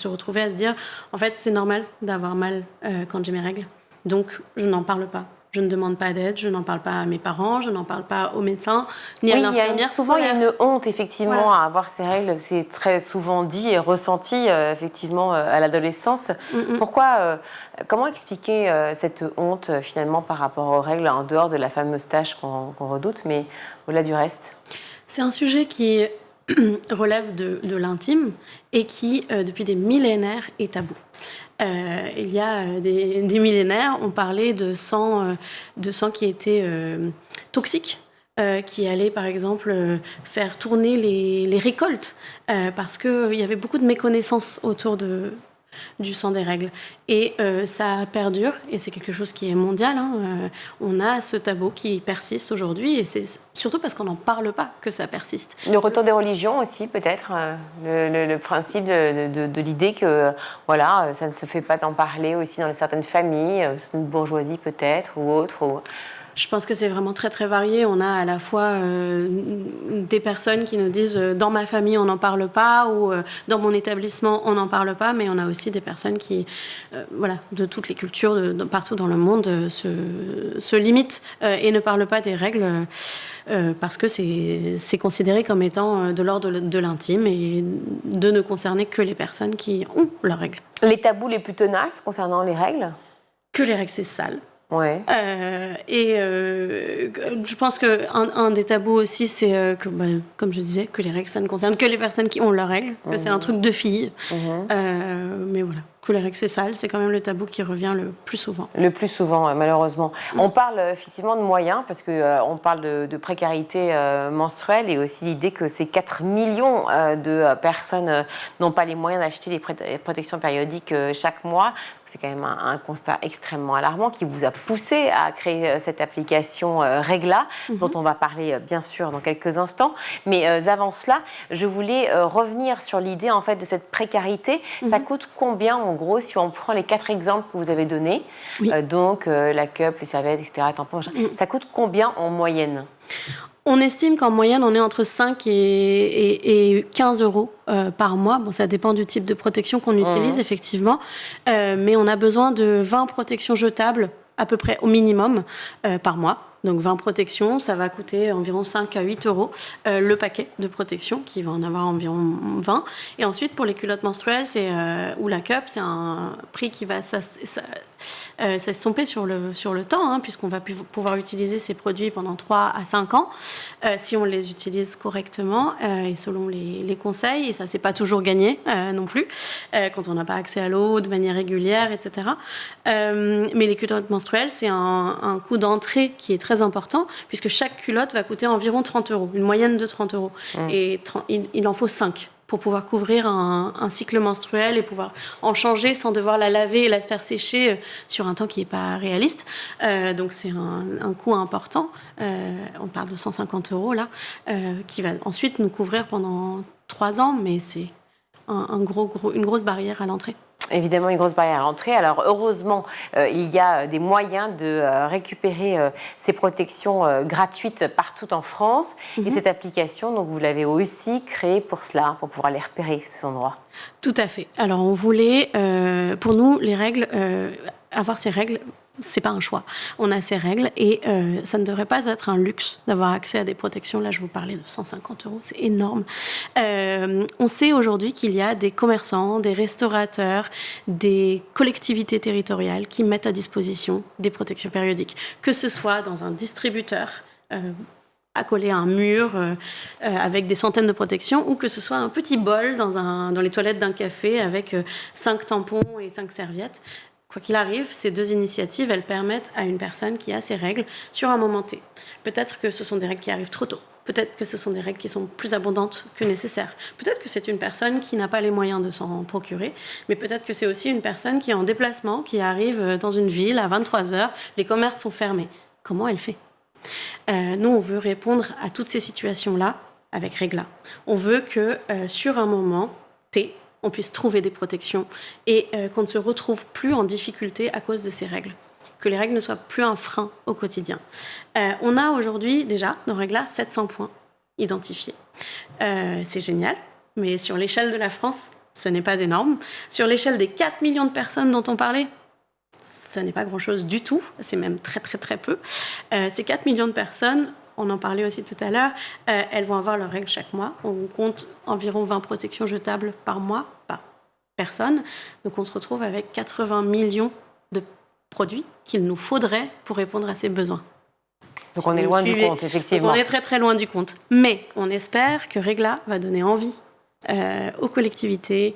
[SPEAKER 3] retrouver à se dire, en fait, c'est normal d'avoir mal quand j'ai mes règles, donc je n'en parle pas. Je ne demande pas d'aide, je n'en parle pas à mes parents, je n'en parle pas au médecin, ni à l'infirmière.
[SPEAKER 1] Souvent, il y a une honte, effectivement, à avoir ces règles. C'est très souvent dit et ressenti, effectivement, à l'adolescence. Pourquoi, comment expliquer cette honte, finalement, par rapport aux règles, en dehors de la fameuse tâche qu'on redoute, mais au-delà du reste?
[SPEAKER 3] C'est un sujet qui relève de l'intime et qui, depuis des millénaires, est tabou. Il y a des millénaires, on parlait de sang qui était toxique, qui allait par exemple faire tourner les récoltes, parce qu'il y avait beaucoup de méconnaissances autour du sang des règles. Et ça perdure, et c'est quelque chose qui est mondial. On a ce tabou qui persiste aujourd'hui, et c'est surtout parce qu'on n'en parle pas que ça persiste.
[SPEAKER 1] Le retour des religions aussi, peut-être, le principe de l'idée que voilà, ça ne se fait pas d'en parler aussi dans certaines familles, certaines bourgeoisies peut-être, ou autres.
[SPEAKER 3] Je pense que c'est vraiment très très varié. On a à la fois des personnes qui nous disent dans ma famille on n'en parle pas, ou dans mon établissement on n'en parle pas, mais on a aussi des personnes qui, de toutes les cultures, partout dans le monde, se limitent et ne parlent pas des règles parce que c'est considéré comme étant de l'ordre de l'intime et de ne concerner que les personnes qui ont leurs règles.
[SPEAKER 1] Les tabous les plus tenaces concernant les règles?
[SPEAKER 3] Que les règles c'est sale.
[SPEAKER 1] Ouais.
[SPEAKER 3] Je pense qu'un des tabous aussi, c'est que, comme je disais, que les règles, ça ne concerne que les personnes qui ont leurs règles, que c'est un truc de fille. Mais voilà, que les règles, c'est sale, c'est quand même le tabou qui revient le plus souvent. Le plus souvent,
[SPEAKER 1] malheureusement. On parle effectivement de moyens, parce qu'on parle de précarité menstruelle, et aussi l'idée que ces 4 millions de personnes n'ont pas les moyens d'acheter les protections périodiques chaque mois. C'est quand même un constat extrêmement alarmant qui vous a poussé à créer cette application Regla, dont on va parler bien sûr dans quelques instants. Mais avant cela, je voulais revenir sur l'idée en fait de cette précarité. Ça coûte combien en gros si on prend les 4 exemples que vous avez donnés, donc la cup, les serviettes, etc., tampons, ça coûte combien en moyenne?
[SPEAKER 3] On estime qu'en moyenne, on est entre 5 et 15 euros par mois. Bon, ça dépend du type de protection qu'on utilise, effectivement. Mais on a besoin de 20 protections jetables, à peu près au minimum, par mois. Donc 20 protections, ça va coûter environ 5 à 8 euros le paquet de protection, qui va en avoir environ 20. Et ensuite, pour les culottes menstruelles ou la cup, c'est un prix qui va s'estomper sur le temps, puisqu'on va pouvoir utiliser ces produits pendant 3 à 5 ans, si on les utilise correctement et selon les conseils. Et ça, c'est pas toujours gagné non plus, quand on n'a pas accès à l'eau de manière régulière, etc. Mais les culottes menstruelles, c'est un coût d'entrée qui est très important, puisque chaque culotte va coûter environ 30 euros, une moyenne de 30 euros. Et il en faut 5 pour pouvoir couvrir un cycle menstruel et pouvoir en changer sans devoir la laver et la faire sécher sur un temps qui n'est pas réaliste. Donc c'est un coût important. On parle de 150 euros là, qui va ensuite nous couvrir pendant 3 ans, mais c'est une grosse barrière à l'entrée.
[SPEAKER 1] Évidemment, une grosse barrière à l'entrée. Alors, heureusement, il y a des moyens de récupérer ces protections gratuites partout en France. Et cette application, donc, vous l'avez aussi créée pour cela, pour pouvoir les repérer, ces endroits.
[SPEAKER 3] Tout à fait. Alors, on voulait, pour nous, les règles, avoir ces règles, c'est pas un choix. On a ces règles et ça ne devrait pas être un luxe d'avoir accès à des protections. Là, je vous parlais de 150 euros, c'est énorme. On sait aujourd'hui qu'il y a des commerçants, des restaurateurs, des collectivités territoriales qui mettent à disposition des protections périodiques, que ce soit dans un distributeur accolé à un mur avec des centaines de protections, ou que ce soit un petit bol dans les toilettes d'un café avec 5 tampons et 5 serviettes. Quoi qu'il arrive, ces 2 initiatives, elles permettent à une personne qui a ses règles sur un moment T. Peut-être que ce sont des règles qui arrivent trop tôt. Peut-être que ce sont des règles qui sont plus abondantes que nécessaire. Peut-être que c'est une personne qui n'a pas les moyens de s'en procurer, mais peut-être que c'est aussi une personne qui est en déplacement, qui arrive dans une ville à 23h, les commerces sont fermés. Comment elle fait ? Nous, on veut répondre à toutes ces situations-là avec Regla. On veut que sur un moment T, on puisse trouver des protections et qu'on ne se retrouve plus en difficulté à cause de ces règles. Que les règles ne soient plus un frein au quotidien. On a aujourd'hui déjà dans Regla 700 points identifiés. C'est génial, mais sur l'échelle de la France, ce n'est pas énorme. Sur l'échelle des 4 millions de personnes dont on parlait, ce n'est pas grand-chose du tout, c'est même très très très peu. Ces 4 millions de personnes, on en parlait aussi tout à l'heure, elles vont avoir leurs règles chaque mois. On compte environ 20 protections jetables par mois, par personne. Donc on se retrouve avec 80 millions de produits qu'il nous faudrait pour répondre à ces besoins.
[SPEAKER 1] Donc on est loin du compte, effectivement.
[SPEAKER 3] Donc on est très très loin du compte. Mais on espère que Regla va donner envie aux collectivités,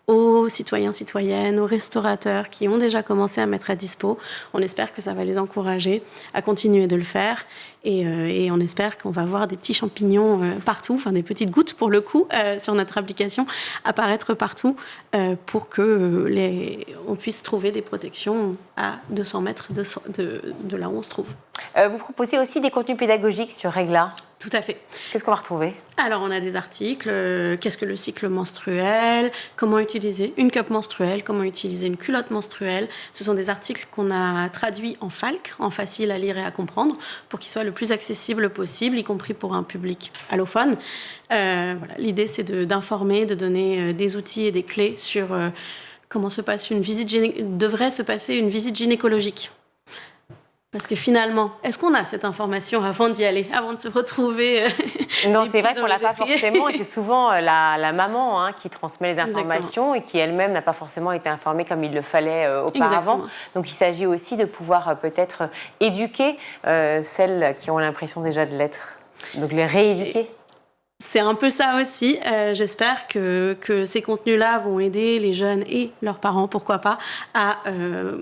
[SPEAKER 3] aux citoyens, citoyennes, aux restaurateurs qui ont déjà commencé à mettre à dispo. On espère que ça va les encourager à continuer de le faire et on espère qu'on va voir des petits champignons partout, enfin des petites gouttes pour le coup, sur notre application, apparaître partout pour que on puisse trouver des protections à 200 mètres de là où on se trouve.
[SPEAKER 1] Vous proposez aussi des contenus pédagogiques sur Regla.
[SPEAKER 3] Tout à fait.
[SPEAKER 1] Qu'est-ce qu'on va retrouver ?
[SPEAKER 3] Alors, on a des articles. Qu'est-ce que le cycle menstruel ? Comment utiliser une cup menstruelle ? Comment utiliser une culotte menstruelle ? Ce sont des articles qu'on a traduits en FALC, en facile à lire et à comprendre, pour qu'ils soient le plus accessibles possible, y compris pour un public allophone. Voilà. L'idée, c'est d'informer, de donner des outils et des clés sur comment devrait se passer une visite gynécologique. Parce que finalement, est-ce qu'on a cette information avant d'y aller, avant de se retrouver
[SPEAKER 1] Non, c'est vrai qu'on ne l'a pas forcément. Et c'est souvent la maman qui transmet les informations. Exactement. Et qui elle-même n'a pas forcément été informée comme il le fallait auparavant. Exactement. Donc il s'agit aussi de pouvoir peut-être éduquer celles qui ont l'impression déjà de l'être. Donc les rééduquer.
[SPEAKER 3] C'est un peu ça aussi. J'espère que ces contenus-là vont aider les jeunes et leurs parents, pourquoi pas, à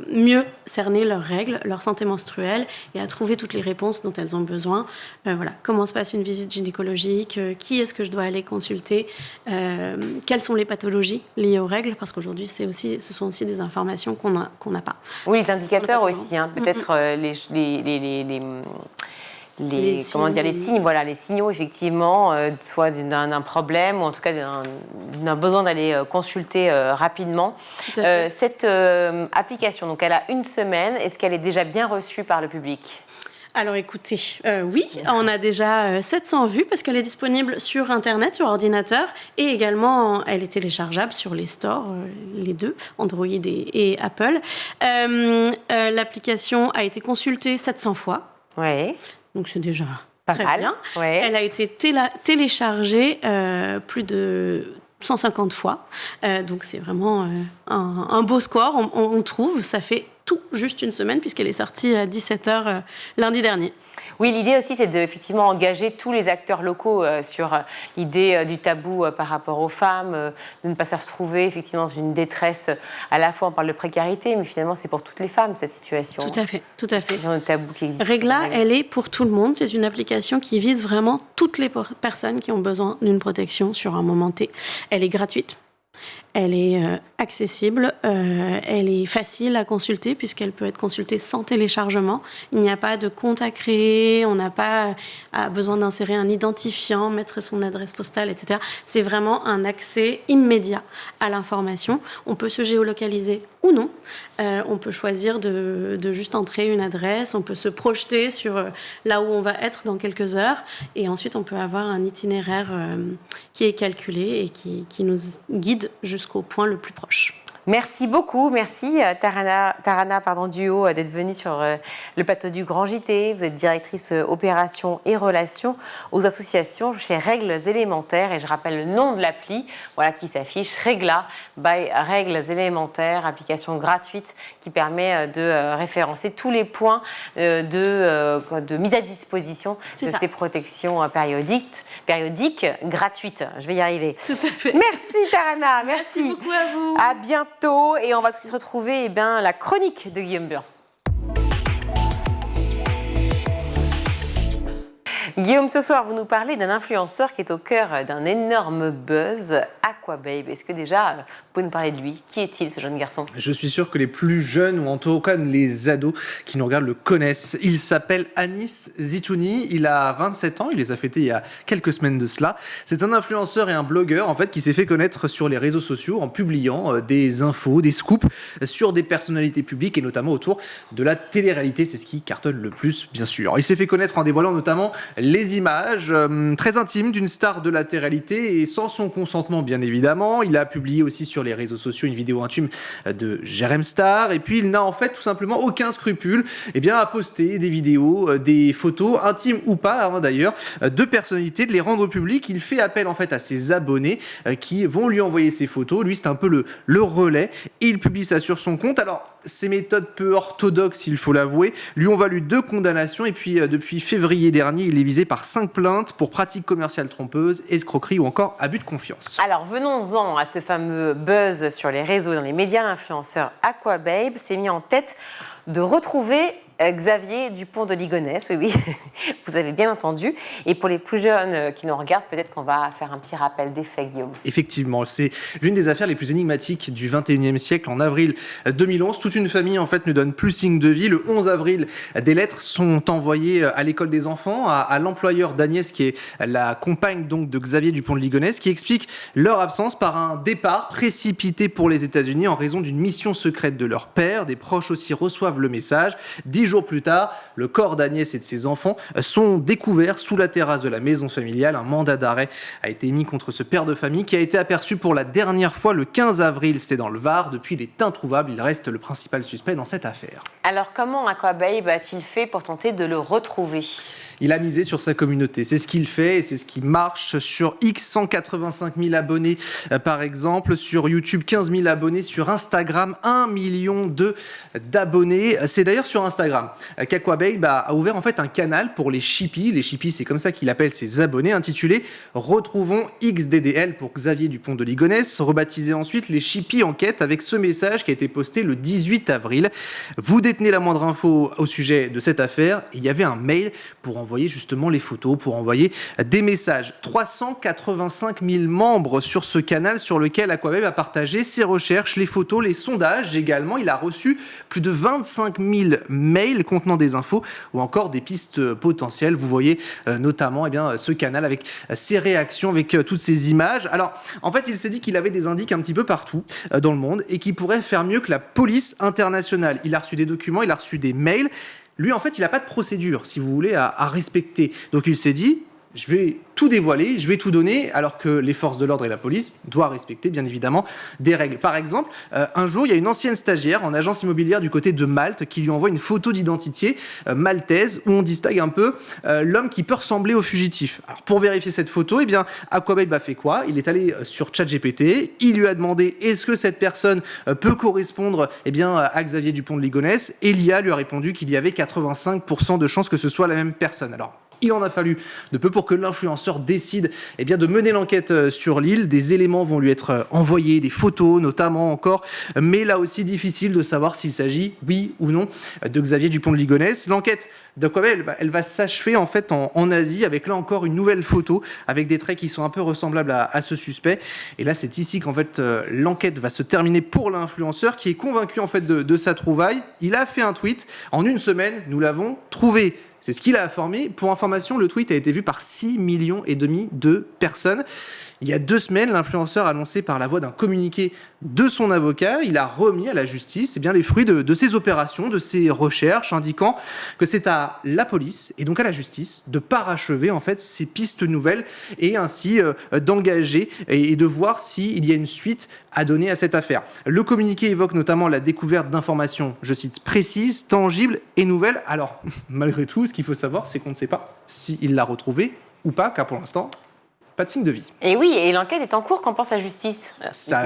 [SPEAKER 3] mieux cerner leurs règles, leur santé menstruelle et à trouver toutes les réponses dont elles ont besoin. Voilà. Comment se passe une visite gynécologique ? Qui est-ce que je dois aller consulter ? Quelles sont les pathologies liées aux règles ? Parce qu'aujourd'hui, ce sont aussi des informations qu'on n'a pas.
[SPEAKER 1] Oui, les indicateurs aussi. Peut-être les signes, voilà, les signaux effectivement, soit d'un problème ou en tout cas d'un besoin d'aller consulter rapidement. Cette application, donc elle a une semaine, est-ce qu'elle est déjà bien reçue par le public ?
[SPEAKER 3] Alors écoutez, oui, on a déjà 700 vues parce qu'elle est disponible sur Internet, sur ordinateur et également elle est téléchargeable sur les stores, les deux, Android et Apple. L'application a été consultée 700 fois.
[SPEAKER 1] Oui.
[SPEAKER 3] Donc c'est déjà
[SPEAKER 1] pas
[SPEAKER 3] très
[SPEAKER 1] mal.
[SPEAKER 3] Bien.
[SPEAKER 1] Ouais.
[SPEAKER 3] Elle a été téléchargée plus de 150 fois. Donc c'est vraiment un beau score, on trouve. Ça fait tout juste une semaine puisqu'elle est sortie à 17h lundi dernier.
[SPEAKER 1] Oui, l'idée aussi, c'est effectivement engager tous les acteurs locaux sur l'idée du tabou par rapport aux femmes, de ne pas se retrouver effectivement dans une détresse. À la fois, on parle de précarité, mais finalement, c'est pour toutes les femmes, cette situation.
[SPEAKER 3] Tout à fait, tout à fait.
[SPEAKER 1] C'est un tabou qui existe.
[SPEAKER 3] Regla, elle est pour tout le monde. C'est une application qui vise vraiment toutes les personnes qui ont besoin d'une protection sur un moment T. Elle est gratuite. Elle est accessible, elle est facile à consulter puisqu'elle peut être consultée sans téléchargement. Il n'y a pas de compte à créer, on n'a pas besoin d'insérer un identifiant, mettre son adresse postale, etc. C'est vraiment un accès immédiat à l'information. On peut se géolocaliser ou non. On peut choisir de juste entrer une adresse, on peut se projeter sur là où on va être dans quelques heures et ensuite on peut avoir un itinéraire qui est calculé et qui nous guide jusqu'au point le plus proche.
[SPEAKER 1] Merci beaucoup, merci Tarana Duhaut d'être venue sur le plateau du Grand JT. Vous êtes directrice opérations et relations aux associations chez Règles Élémentaires et je rappelle le nom de l'appli qui s'affiche, Regla by Règles Élémentaires, application gratuite qui permet de référencer tous les points de mise à disposition de ces protections périodiques gratuites. Je vais y arriver.
[SPEAKER 3] Tout à fait.
[SPEAKER 1] Merci Tarana,
[SPEAKER 3] merci beaucoup à vous.
[SPEAKER 1] À bientôt et on va se retrouver la chronique de Guillaume Bur. Guillaume, ce soir, vous nous parlez d'un influenceur qui est au cœur d'un énorme buzz, Aquababe. Est-ce que déjà, vous pouvez nous parler de lui? Qui est-il, ce jeune garçon?
[SPEAKER 4] Je suis sûr que les plus jeunes, ou en tout cas les ados qui nous regardent, le connaissent. Il s'appelle Anis Zitouni, il a 27 ans, il les a fêtés il y a quelques semaines de cela. C'est un influenceur et un blogueur en fait, qui s'est fait connaître sur les réseaux sociaux en publiant des infos, des scoops sur des personnalités publiques et notamment autour de la télé-réalité. C'est ce qui cartonne le plus, bien sûr. Il s'est fait connaître en dévoilant notamment les images très intimes d'une star de la télé-réalité et sans son consentement, bien évidemment. Il a publié aussi sur les réseaux sociaux une vidéo intime de Jérém Star et puis il n'a en fait tout simplement aucun scrupule à poster des vidéos, des photos, intimes ou pas d'ailleurs, de personnalités, de les rendre publiques. Il fait appel en fait à ses abonnés qui vont lui envoyer ces photos. Lui, c'est un peu le relais et il publie ça sur son compte. Alors, ces méthodes peu orthodoxes, il faut l'avouer, lui ont valu 2 condamnations et puis depuis février dernier, il est visé par 5 plaintes pour pratiques commerciales trompeuses, escroquerie ou encore abus de confiance.
[SPEAKER 1] Alors venons-en à ce fameux buzz sur les réseaux, dans les médias. L'influenceur Aquababe s'est mis en tête de retrouver Xavier Dupont de Ligonnès, oui, vous avez bien entendu. Et pour les plus jeunes qui nous regardent, peut-être qu'on va faire un petit rappel des faits, Guillaume.
[SPEAKER 4] Effectivement, c'est l'une des affaires les plus énigmatiques du 21e siècle. En avril 2011, toute une famille en fait ne donne plus signe de vie. Le 11 avril, des lettres sont envoyées à l'école des enfants, à l'employeur d'Agnès, qui est la compagne donc de Xavier Dupont de Ligonnès, qui explique leur absence par un départ précipité pour les États-Unis en raison d'une mission secrète de leur père. Des proches aussi reçoivent le message. 10 jours plus tard, le corps d'Agnès et de ses enfants sont découverts sous la terrasse de la maison familiale. Un mandat d'arrêt a été émis contre ce père de famille qui a été aperçu pour la dernière fois le 15 avril. C'était dans le Var. Depuis, il est introuvable. Il reste le principal suspect dans cette affaire.
[SPEAKER 1] Alors, comment Aquababe a-t-il fait pour tenter de le retrouver ?
[SPEAKER 4] Il a misé sur sa communauté. C'est ce qu'il fait et c'est ce qui marche. Sur X, 185 000 abonnés par exemple. Sur YouTube, 15 000 abonnés. Sur Instagram, 1,2 million d'abonnés. C'est d'ailleurs sur Instagram qu'Aquababe a ouvert en fait un canal pour les chippies. Les chippies, c'est comme ça qu'il appelle ses abonnés, intitulé « Retrouvons XDDL » pour Xavier Dupont de Ligonnès, rebaptisé ensuite les chippies enquête avec ce message qui a été posté le 18 avril. Vous détenez la moindre info au sujet de cette affaire. Il y avait un mail pour envoyer justement les photos, pour envoyer des messages. 385 000 membres sur ce canal sur lequel Aquababe a partagé ses recherches, les photos, les sondages également. Il a reçu plus de 25 000 mails contenant des infos ou encore des pistes potentielles. Vous voyez notamment ce canal avec ses réactions, avec toutes ces images. Alors, en fait, il s'est dit qu'il avait des indices un petit peu partout dans le monde et qu'il pourrait faire mieux que la police internationale. Il a reçu des documents, il a reçu des mails. Lui, en fait, il n'a pas de procédure, si vous voulez, à respecter. Donc, il s'est dit, je vais tout dévoiler, je vais tout donner, alors que les forces de l'ordre et la police doivent respecter, bien évidemment, des règles. Par exemple, un jour, il y a une ancienne stagiaire en agence immobilière du côté de Malte qui lui envoie une photo d'identité maltaise où on distingue un peu l'homme qui peut ressembler au fugitif. Alors, pour vérifier cette photo, Aquababe a fait quoi ? Il est allé sur ChatGPT, il lui a demandé est-ce que cette personne peut correspondre à Xavier Dupont de Ligonnès, et l'IA lui a répondu qu'il y avait 85% de chances que ce soit la même personne. Alors, il en a fallu de peu pour que l'influenceur décide de mener l'enquête sur l'île. Des éléments vont lui être envoyés, des photos notamment encore, mais là aussi difficile de savoir s'il s'agit, oui ou non, de Xavier Dupont de Ligonnès. L'enquête d'Aquababe, elle va s'achever en fait en Asie avec là encore une nouvelle photo avec des traits qui sont un peu ressemblables à ce suspect. Et là, c'est ici qu'en fait l'enquête va se terminer pour l'influenceur qui est convaincu en fait de sa trouvaille. Il a fait un tweet. En une semaine, nous l'avons trouvé. C'est ce qu'il a informé. Pour information, le tweet a été vu par 6,5 millions de personnes. Il y a 2 semaines, l'influenceur a annoncé par la voie d'un communiqué de son avocat, il a remis à la justice les fruits de ses opérations, de ses recherches, indiquant que c'est à la police et donc à la justice de parachever en fait ces pistes nouvelles et ainsi d'engager et de voir s'il y a une suite à donner à cette affaire. Le communiqué évoque notamment la découverte d'informations, je cite, précises, tangibles et nouvelles. Alors, malgré tout, ce qu'il faut savoir, c'est qu'on ne sait pas s'il l'a retrouvé ou pas, car pour l'instant, pas de signe de vie.
[SPEAKER 1] Et oui, et l'enquête est en cours, qu'en pense la justice ?
[SPEAKER 4] Ça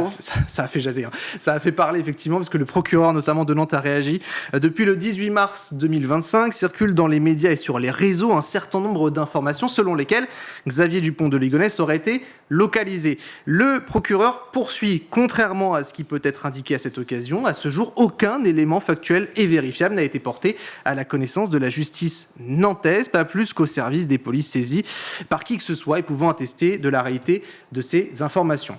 [SPEAKER 4] a fait jaser, ça a fait parler effectivement, parce que le procureur notamment de Nantes a réagi. Depuis le 18 mars 2025, circulent dans les médias et sur les réseaux un certain nombre d'informations selon lesquelles Xavier Dupont de Ligonnès aurait été localisé. Le procureur poursuit, contrairement à ce qui peut être indiqué à cette occasion. À ce jour, aucun élément factuel et vérifiable n'a été porté à la connaissance de la justice nantaise, pas plus qu'au service des polices saisies par qui que ce soit et pouvant attester de la réalité de ces informations.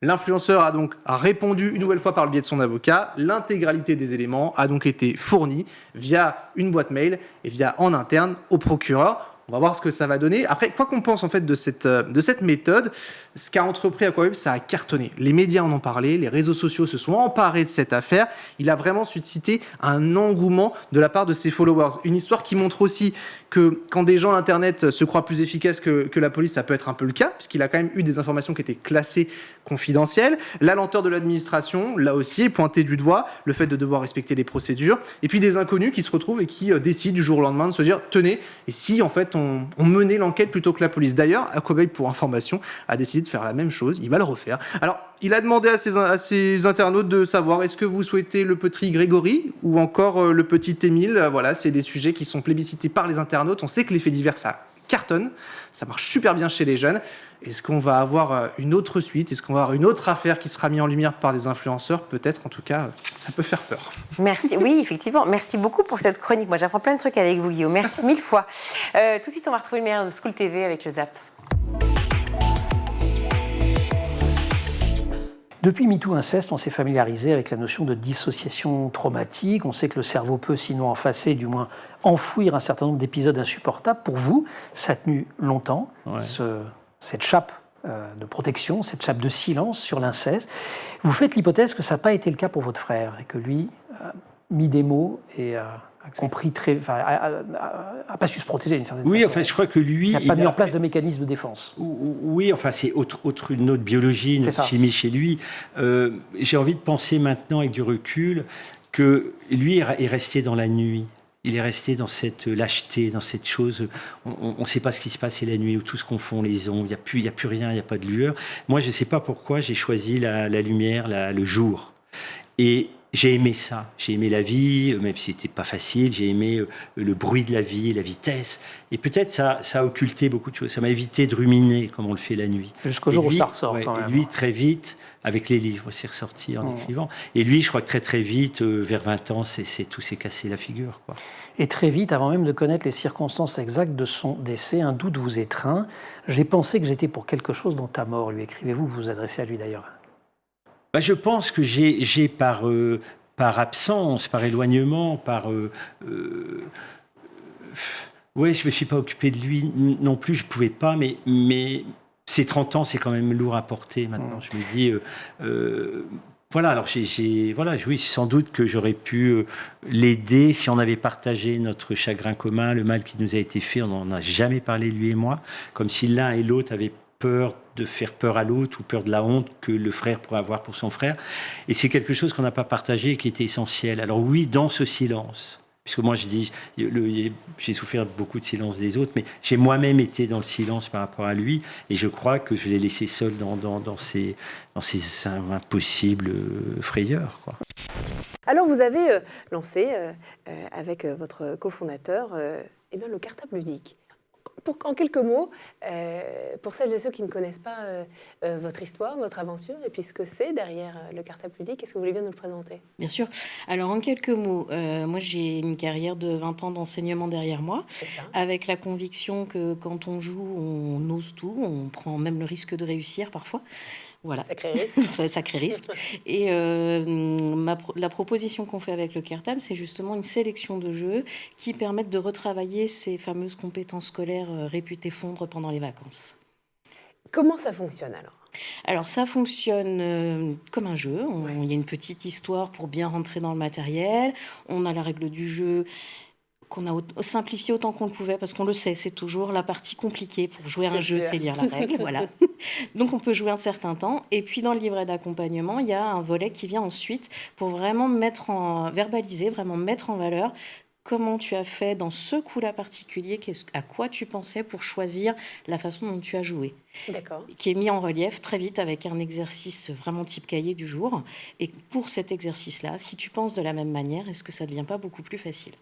[SPEAKER 4] L'influenceur a donc répondu une nouvelle fois par le biais de son avocat. L'intégralité des éléments a donc été fournie via une boîte mail et via en interne au procureur. On va voir ce que ça va donner. Après, quoi qu'on pense en fait de cette méthode, ce qu'a entrepris Aquaweb, ça a cartonné. Les médias en ont parlé, les réseaux sociaux se sont emparés de cette affaire. Il a vraiment suscité un engouement de la part de ses followers. Une histoire qui montre aussi que quand des gens à Internet se croient plus efficaces que la police, ça peut être un peu le cas, puisqu'il a quand même eu des informations qui étaient classées confidentielles. La lenteur de l'administration, là aussi, est pointée du doigt, le fait de devoir respecter les procédures. Et puis des inconnus qui se retrouvent et qui décident du jour au lendemain de se dire, tenez, et si en fait on menait l'enquête plutôt que la police. D'ailleurs, Aquaweb, pour information, a décidé de faire la même chose. Il va le refaire. Alors, il a demandé à ses internautes de savoir est-ce que vous souhaitez le petit Grégory ou encore le petit Émile. Voilà, c'est des sujets qui sont plébiscités par les internautes. On sait que les faits divers, ça cartonne. Ça marche super bien chez les jeunes. Est-ce qu'on va avoir une autre suite? Est-ce qu'on va avoir une autre affaire qui sera mise en lumière par des influenceurs? Peut-être, en tout cas, ça peut faire peur.
[SPEAKER 1] Merci, oui, effectivement. Merci beaucoup pour cette chronique. Moi, j'apprends plein de trucs avec vous, Guillaume. Merci mille fois. Tout de suite, on va retrouver le meilleur de School TV avec le Zap.
[SPEAKER 5] Depuis MeToo Inceste, on s'est familiarisé avec la notion de dissociation traumatique. On sait que le cerveau peut, sinon effacer, du moins enfouir un certain nombre d'épisodes insupportables. Pour vous, ça a tenu longtemps, cette chape de protection, cette chape de silence sur l'inceste. Vous faites l'hypothèse que ça n'a pas été le cas pour votre frère et que lui a mis des mots et a compris a pas su se protéger d'une certaine façon.
[SPEAKER 6] Oui, enfin, je crois que lui...
[SPEAKER 5] Il n'a pas mis en place de mécanisme de défense.
[SPEAKER 6] Oui, enfin, c'est une autre biologie, une autre chimie chez lui. J'ai envie de penser maintenant, avec du recul, que lui est resté dans la nuit. Il est resté dans cette lâcheté, dans cette chose. On ne sait pas ce qui se passe la nuit, où tout se confond, les ombres. Il n'y a plus rien, il n'y a pas de lueur. Moi, je ne sais pas pourquoi j'ai choisi la lumière, le jour. Et j'ai aimé ça. J'ai aimé la vie, même si c'était pas facile. J'ai aimé le bruit de la vie, la vitesse. Et peut-être ça a occulté beaucoup de choses. Ça m'a évité de ruminer comme on le fait la nuit.
[SPEAKER 5] Jusqu'au jour où ça ressort quand même.
[SPEAKER 6] Et lui, très vite, avec les livres, c'est ressorti en écrivant. Et lui, je crois que très vite, vers 20 ans, tout s'est cassé la figure, quoi.
[SPEAKER 5] Et très vite, avant même de connaître les circonstances exactes de son décès, un doute vous étreint. J'ai pensé que j'étais pour quelque chose dans ta mort, lui écrivez-vous, vous vous adressez à lui d'ailleurs.
[SPEAKER 6] Je pense que j'ai par absence, par éloignement, je me suis pas occupé de lui non plus, je pouvais pas, mais ces 30 ans, c'est quand même lourd à porter maintenant. Je me dis, alors oui, sans doute que j'aurais pu l'aider si on avait partagé notre chagrin commun, le mal qui nous a été fait, on n'en a jamais parlé, lui et moi, comme si l'un et l'autre avaient peur de faire peur à l'autre ou peur de la honte que le frère pourrait avoir pour son frère. Et c'est quelque chose qu'on n'a pas partagé et qui était essentiel. Alors oui, dans ce silence, puisque moi je dis, j'ai souffert beaucoup de silence des autres, mais j'ai moi-même été dans le silence par rapport à lui, et je crois que je l'ai laissé seul dans ces impossibles frayeurs, quoi.
[SPEAKER 7] Alors vous avez lancé, avec votre cofondateur, le cartable unique. En quelques mots, pour celles et ceux qui ne connaissent pas votre histoire, votre aventure, et puis ce que c'est derrière le cartable ludique, est-ce que vous voulez bien nous le présenter?
[SPEAKER 3] Bien sûr. Alors, en quelques mots, moi, j'ai une carrière de 20 ans d'enseignement derrière moi, avec la conviction que quand on joue, on ose tout, on prend même le risque de réussir parfois. Voilà.
[SPEAKER 7] Sacré risque.
[SPEAKER 3] Sacré risque. Et la proposition qu'on fait avec le cartable, c'est justement une sélection de jeux qui permettent de retravailler ces fameuses compétences scolaires réputées fondre pendant les vacances.
[SPEAKER 7] Comment ça fonctionne alors
[SPEAKER 3] ça fonctionne comme un jeu. Il y a une petite histoire pour bien rentrer dans le matériel. On a la règle du jeu qu'on a simplifié autant qu'on le pouvait, parce qu'on le sait, c'est toujours la partie compliquée pour jouer un jeu, c'est lire la règle, voilà. Donc on peut jouer un certain temps, et puis dans le livret d'accompagnement, il y a un volet qui vient ensuite pour vraiment verbaliser, vraiment mettre en valeur comment tu as fait dans ce coup-là particulier, à quoi tu pensais pour choisir la façon dont tu as joué.
[SPEAKER 7] D'accord.
[SPEAKER 3] Qui est mis en relief très vite avec un exercice vraiment type cahier du jour. Et pour cet exercice-là, si tu penses de la même manière, est-ce que ça ne devient pas beaucoup plus facile ?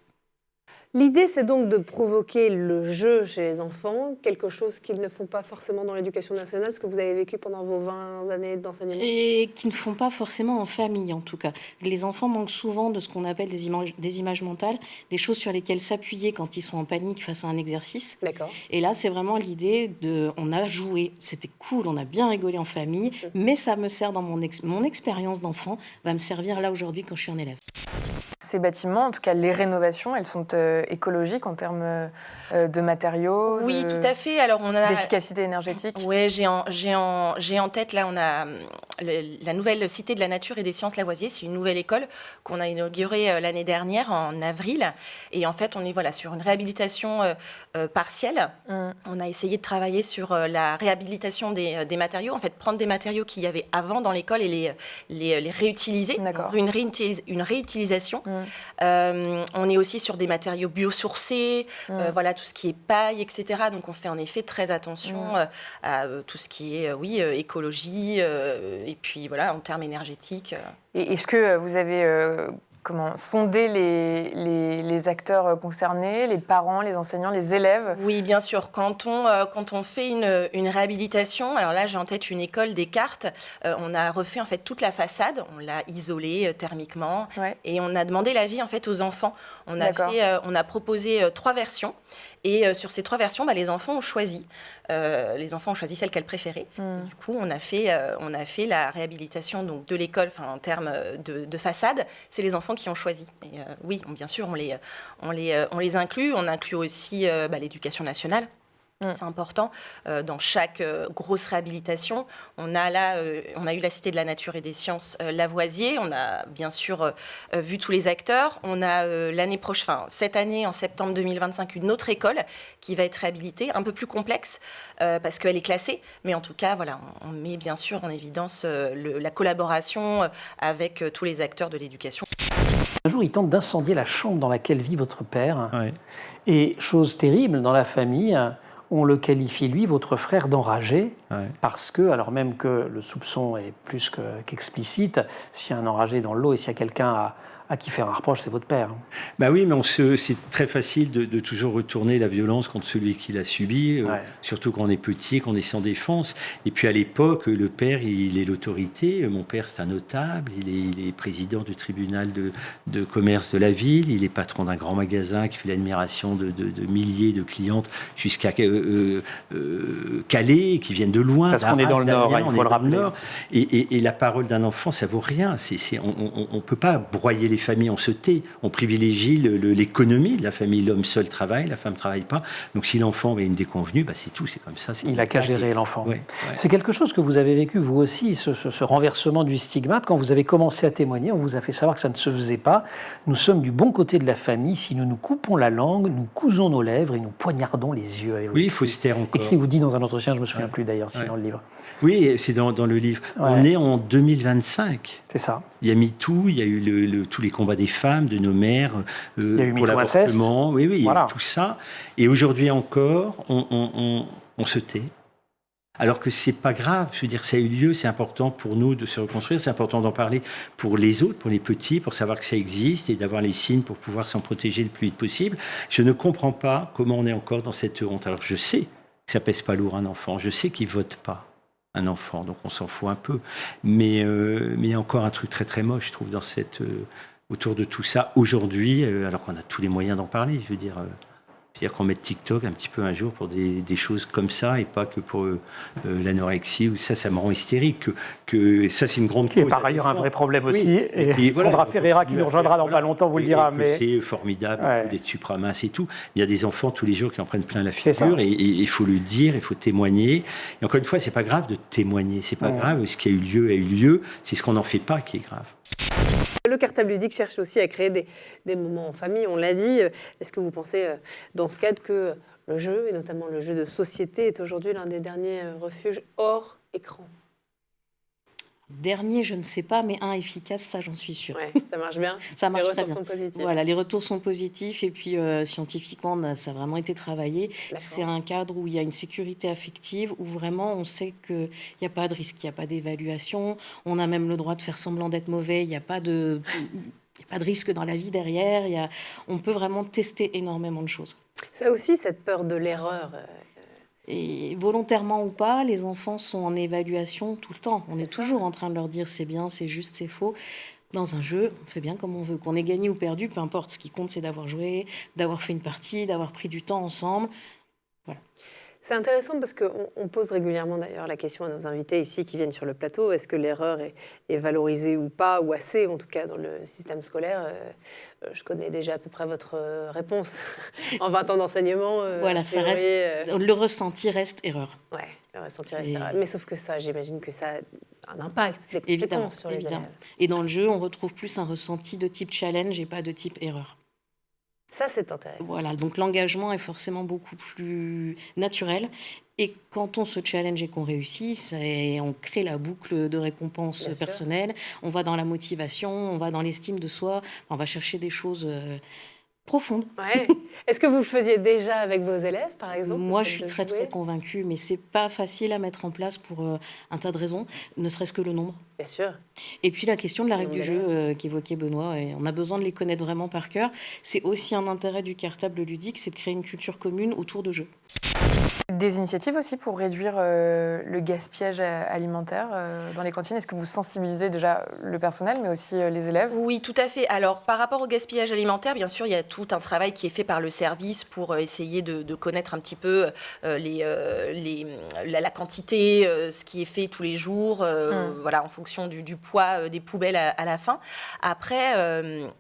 [SPEAKER 7] L'idée, c'est donc de provoquer le jeu chez les enfants, quelque chose qu'ils ne font pas forcément dans l'éducation nationale, ce que vous avez vécu pendant vos 20 années d'enseignement.
[SPEAKER 8] Et qui ne font pas forcément en famille, en tout cas. Les enfants manquent souvent de ce qu'on appelle des images mentales, des choses sur lesquelles s'appuyer quand ils sont en panique face à un exercice.
[SPEAKER 7] D'accord.
[SPEAKER 8] Et là, c'est vraiment l'idée de... On a joué, c'était cool, on a bien rigolé en famille, mais ça me sert dans mon expérience d'enfant, va me servir là aujourd'hui quand je suis un élève.
[SPEAKER 9] Ces bâtiments, en tout cas les rénovations, elles sont écologiques en termes de matériaux,
[SPEAKER 8] Oui, tout à fait. Alors, on a...
[SPEAKER 9] d'efficacité énergétique.
[SPEAKER 8] Oui, j'ai en tête, là, on a la nouvelle Cité de la Nature et des Sciences Lavoisier. C'est une nouvelle école qu'on a inaugurée l'année dernière, en avril. Et en fait, on est sur une réhabilitation partielle. On a essayé de travailler sur la réhabilitation des matériaux. En fait, prendre des matériaux qu'il y avait avant dans l'école et les réutiliser.
[SPEAKER 9] D'accord.
[SPEAKER 8] Une réutilisation. On est aussi sur des matériaux biosourcés, voilà, tout ce qui est paille, etc. Donc on fait en effet très attention à tout ce qui est écologie, et puis voilà, en termes énergétiques.
[SPEAKER 9] Et est-ce que vous avez sondé les acteurs concernés, les parents, les enseignants, les élèves?
[SPEAKER 8] Oui, bien sûr. Quand on fait une réhabilitation, alors là j'ai en tête une école Descartes, on a refait en fait toute la façade, on l'a isolée thermiquement, et on a demandé l'avis en fait aux enfants. On a proposé 3 versions. Et sur ces 3 versions, les enfants ont choisi. Celle qu'elles préféraient. Du coup, on a fait la réhabilitation donc, de l'école, en termes de façade. C'est les enfants qui ont choisi. Et oui, bien sûr, on les inclut. On inclut aussi l'éducation nationale. C'est important. Dans chaque grosse réhabilitation, on a eu la Cité de la Nature et des Sciences Lavoisier. On a bien sûr vu tous les acteurs. On a cette année, en septembre 2025, une autre école qui va être réhabilitée, un peu plus complexe parce qu'elle est classée. Mais en tout cas, voilà, on met bien sûr en évidence la collaboration avec tous les acteurs de l'éducation.
[SPEAKER 5] Un jour, il tente d'incendier la chambre dans laquelle vit votre père.
[SPEAKER 6] Ouais.
[SPEAKER 5] Et chose terrible, dans la famille, on le qualifie, lui, votre frère, d'enragé, parce que, alors même que le soupçon est plus qu'explicite, s'il y a un enragé dans le lot et s'il y a quelqu'un à qui faire un reproche, c'est votre père.
[SPEAKER 6] Bah oui, mais c'est très facile de toujours retourner la violence contre celui qui l'a subi, surtout quand on est petit, qu'on est sans défense. Et puis à l'époque, le père, il est l'autorité. Mon père, c'est un notable. Il est président du tribunal de commerce de la ville. Il est patron d'un grand magasin qui fait l'admiration de milliers de clientes jusqu'à Calais, qui viennent de loin.
[SPEAKER 5] Parce qu'on est dans le Nord, il faut le rappeler.
[SPEAKER 6] Et la parole d'un enfant, ça vaut rien. On ne peut pas broyer les familles, on se tait. On privilégie l'économie de la famille. L'homme seul travaille, la femme ne travaille pas. Donc si l'enfant a une déconvenue, c'est tout, c'est comme ça.
[SPEAKER 5] Il n'a qu'à gérer l'enfant.
[SPEAKER 6] Ouais.
[SPEAKER 5] C'est quelque chose que vous avez vécu, vous aussi, ce renversement du stigmate. Quand vous avez commencé à témoigner, on vous a fait savoir que ça ne se faisait pas. Nous sommes du bon côté de la famille. Si nous nous coupons la langue, nous cousons nos lèvres et nous poignardons les yeux.
[SPEAKER 6] Oui, il faut se taire encore.
[SPEAKER 5] Et il vous dit dans un entretien, je ne me souviens plus d'ailleurs, c'est dans le livre.
[SPEAKER 6] Oui, c'est dans le livre. On est en 2025.
[SPEAKER 5] C'est ça.
[SPEAKER 6] Il y a MeToo, il y a eu tous les combats des femmes, de nos mères,
[SPEAKER 5] il y a eu
[SPEAKER 6] pour l'avortement. Oui, il y a eu tout ça. Et aujourd'hui encore, on se tait. Alors que c'est pas grave, je veux dire, ça a eu lieu, c'est important pour nous de se reconstruire, c'est important d'en parler pour les autres, pour les petits, pour savoir que ça existe et d'avoir les signes pour pouvoir s'en protéger le plus vite possible. Je ne comprends pas comment on est encore dans cette honte. Alors je sais que ça pèse pas lourd un enfant, je sais qu'il vote pas un enfant, donc on s'en fout un peu. Mais il y a encore un truc très très moche, je trouve, autour de tout ça aujourd'hui, alors qu'on a tous les moyens d'en parler, je veux dire. C'est-à-dire qu'on mette TikTok un petit peu un jour pour des choses comme ça et pas que pour l'anorexie ou ça me rend hystérique. Que ça, c'est une grande cause.
[SPEAKER 5] Qui est par ailleurs un vrai problème aussi. Et Sandra Ferreira, qui nous rejoindra dans pas longtemps, vous le dira. Mais
[SPEAKER 6] c'est formidable d'être supramince et tout. Il y a des enfants tous les jours qui en prennent plein la figure et il faut le dire, il faut témoigner. Et encore une fois, c'est pas grave de témoigner. C'est pas grave. Ce qui a eu lieu a eu lieu. C'est ce qu'on n'en fait pas qui est grave.
[SPEAKER 7] Le cartable ludique cherche aussi à créer des moments en famille, on l'a dit. Est-ce que vous pensez, dans ce cadre, que le jeu, et notamment le jeu de société, est aujourd'hui l'un des derniers refuges hors écran ?
[SPEAKER 8] Dernier, je ne sais pas, mais un efficace, ça j'en suis sûre.
[SPEAKER 7] Ouais, ça marche bien.
[SPEAKER 8] Ça marche très bien.
[SPEAKER 7] Les retours sont positifs.
[SPEAKER 8] Voilà, les retours sont positifs et puis scientifiquement, ça a vraiment été travaillé. D'accord. C'est un cadre où il y a une sécurité affective, où vraiment on sait qu'il n'y a pas de risque, il n'y a pas d'évaluation. On a même le droit de faire semblant d'être mauvais, il n'y a pas de
[SPEAKER 3] pas de risque dans la vie derrière. On peut vraiment tester énormément de choses.
[SPEAKER 7] Ça aussi, cette peur de l'erreur.
[SPEAKER 3] Et volontairement ou pas, les enfants sont en évaluation tout le temps. On est toujours en train de leur dire c'est bien, c'est juste, c'est faux. Dans un jeu, on fait bien comme on veut. Qu'on ait gagné ou perdu, peu importe. Ce qui compte, c'est d'avoir joué, d'avoir fait une partie, d'avoir pris du temps ensemble. Voilà.
[SPEAKER 7] C'est intéressant parce qu'on pose régulièrement d'ailleurs la question à nos invités ici qui viennent sur le plateau, est-ce que l'erreur est valorisée ou pas, ou assez en tout cas dans le système scolaire. Je connais déjà à peu près votre réponse en 20 ans d'enseignement.
[SPEAKER 3] Voilà, ça reste, le ressenti reste erreur.
[SPEAKER 7] Oui, le ressenti reste erreur. Mais sauf que ça, j'imagine que ça a un impact, des conséquences sur les élèves.
[SPEAKER 3] Et dans le jeu, on retrouve plus un ressenti de type challenge et pas de type erreur.
[SPEAKER 7] Ça, c'est intéressant.
[SPEAKER 3] Voilà, donc l'engagement est forcément beaucoup plus naturel. Et quand on se challenge et qu'on réussit, on crée la boucle de récompense personnelle. On va dans la motivation, on va dans l'estime de soi, on va chercher des choses profondes.
[SPEAKER 7] Ouais. Est-ce que vous le faisiez déjà avec vos élèves, par exemple?
[SPEAKER 3] Moi, je suis très convaincue, mais c'est pas facile à mettre en place pour un tas de raisons, ne serait-ce que le nombre.
[SPEAKER 7] Bien sûr.
[SPEAKER 3] Et puis la question de la règle du jeu qu'évoquait Benoît, et on a besoin de les connaître vraiment par cœur. C'est aussi un intérêt du cartable ludique, c'est de créer une culture commune autour de jeux.
[SPEAKER 9] Des initiatives aussi pour réduire le gaspillage alimentaire dans les cantines. Est-ce que vous sensibilisez déjà le personnel, mais aussi les élèves?
[SPEAKER 8] Oui, tout à fait. Alors, par rapport au gaspillage alimentaire, bien sûr, il y a tout un travail qui est fait par le service pour essayer de connaître un petit peu la quantité, ce qui est fait tous les jours, voilà, en fonction du poids des poubelles à la fin. Après,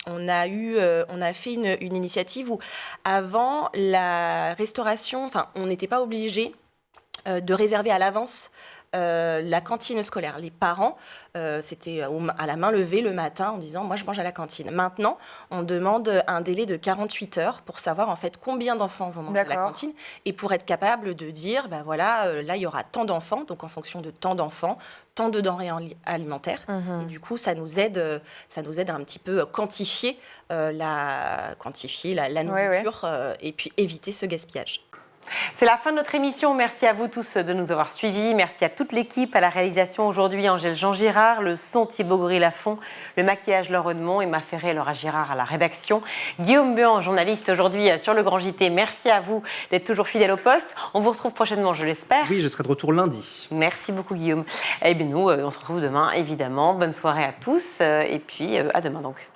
[SPEAKER 8] on a fait une initiative où, avant la restauration, enfin, on n'était pas obligé de réserver à l'avance la cantine scolaire. Les parents, c'était à la main levée le matin en disant « moi, je mange à la cantine ». Maintenant, on demande un délai de 48 heures pour savoir en fait combien d'enfants vont manger à la cantine et pour être capable de dire ben voilà, là, il y aura tant d'enfants, donc en fonction de tant d'enfants, tant de denrées alimentaires. Et du coup, ça nous aide à un petit peu quantifier la nourriture et puis éviter ce gaspillage.
[SPEAKER 1] C'est la fin de notre émission. Merci à vous tous de nous avoir suivis. Merci à toute l'équipe, à la réalisation aujourd'hui, Angèle Jean-Girard, le son Thibaut Gris-Lafont, le maquillage Laure Edmond, Emma Ferré et Laura Girard à la rédaction. Guillaume Buan, journaliste aujourd'hui sur le Grand JT. Merci à vous d'être toujours fidèle au poste. On vous retrouve prochainement, je l'espère.
[SPEAKER 4] Oui, je serai de retour lundi.
[SPEAKER 1] Merci beaucoup Guillaume. Et bien nous, on se retrouve demain, évidemment. Bonne soirée à tous et puis à demain donc.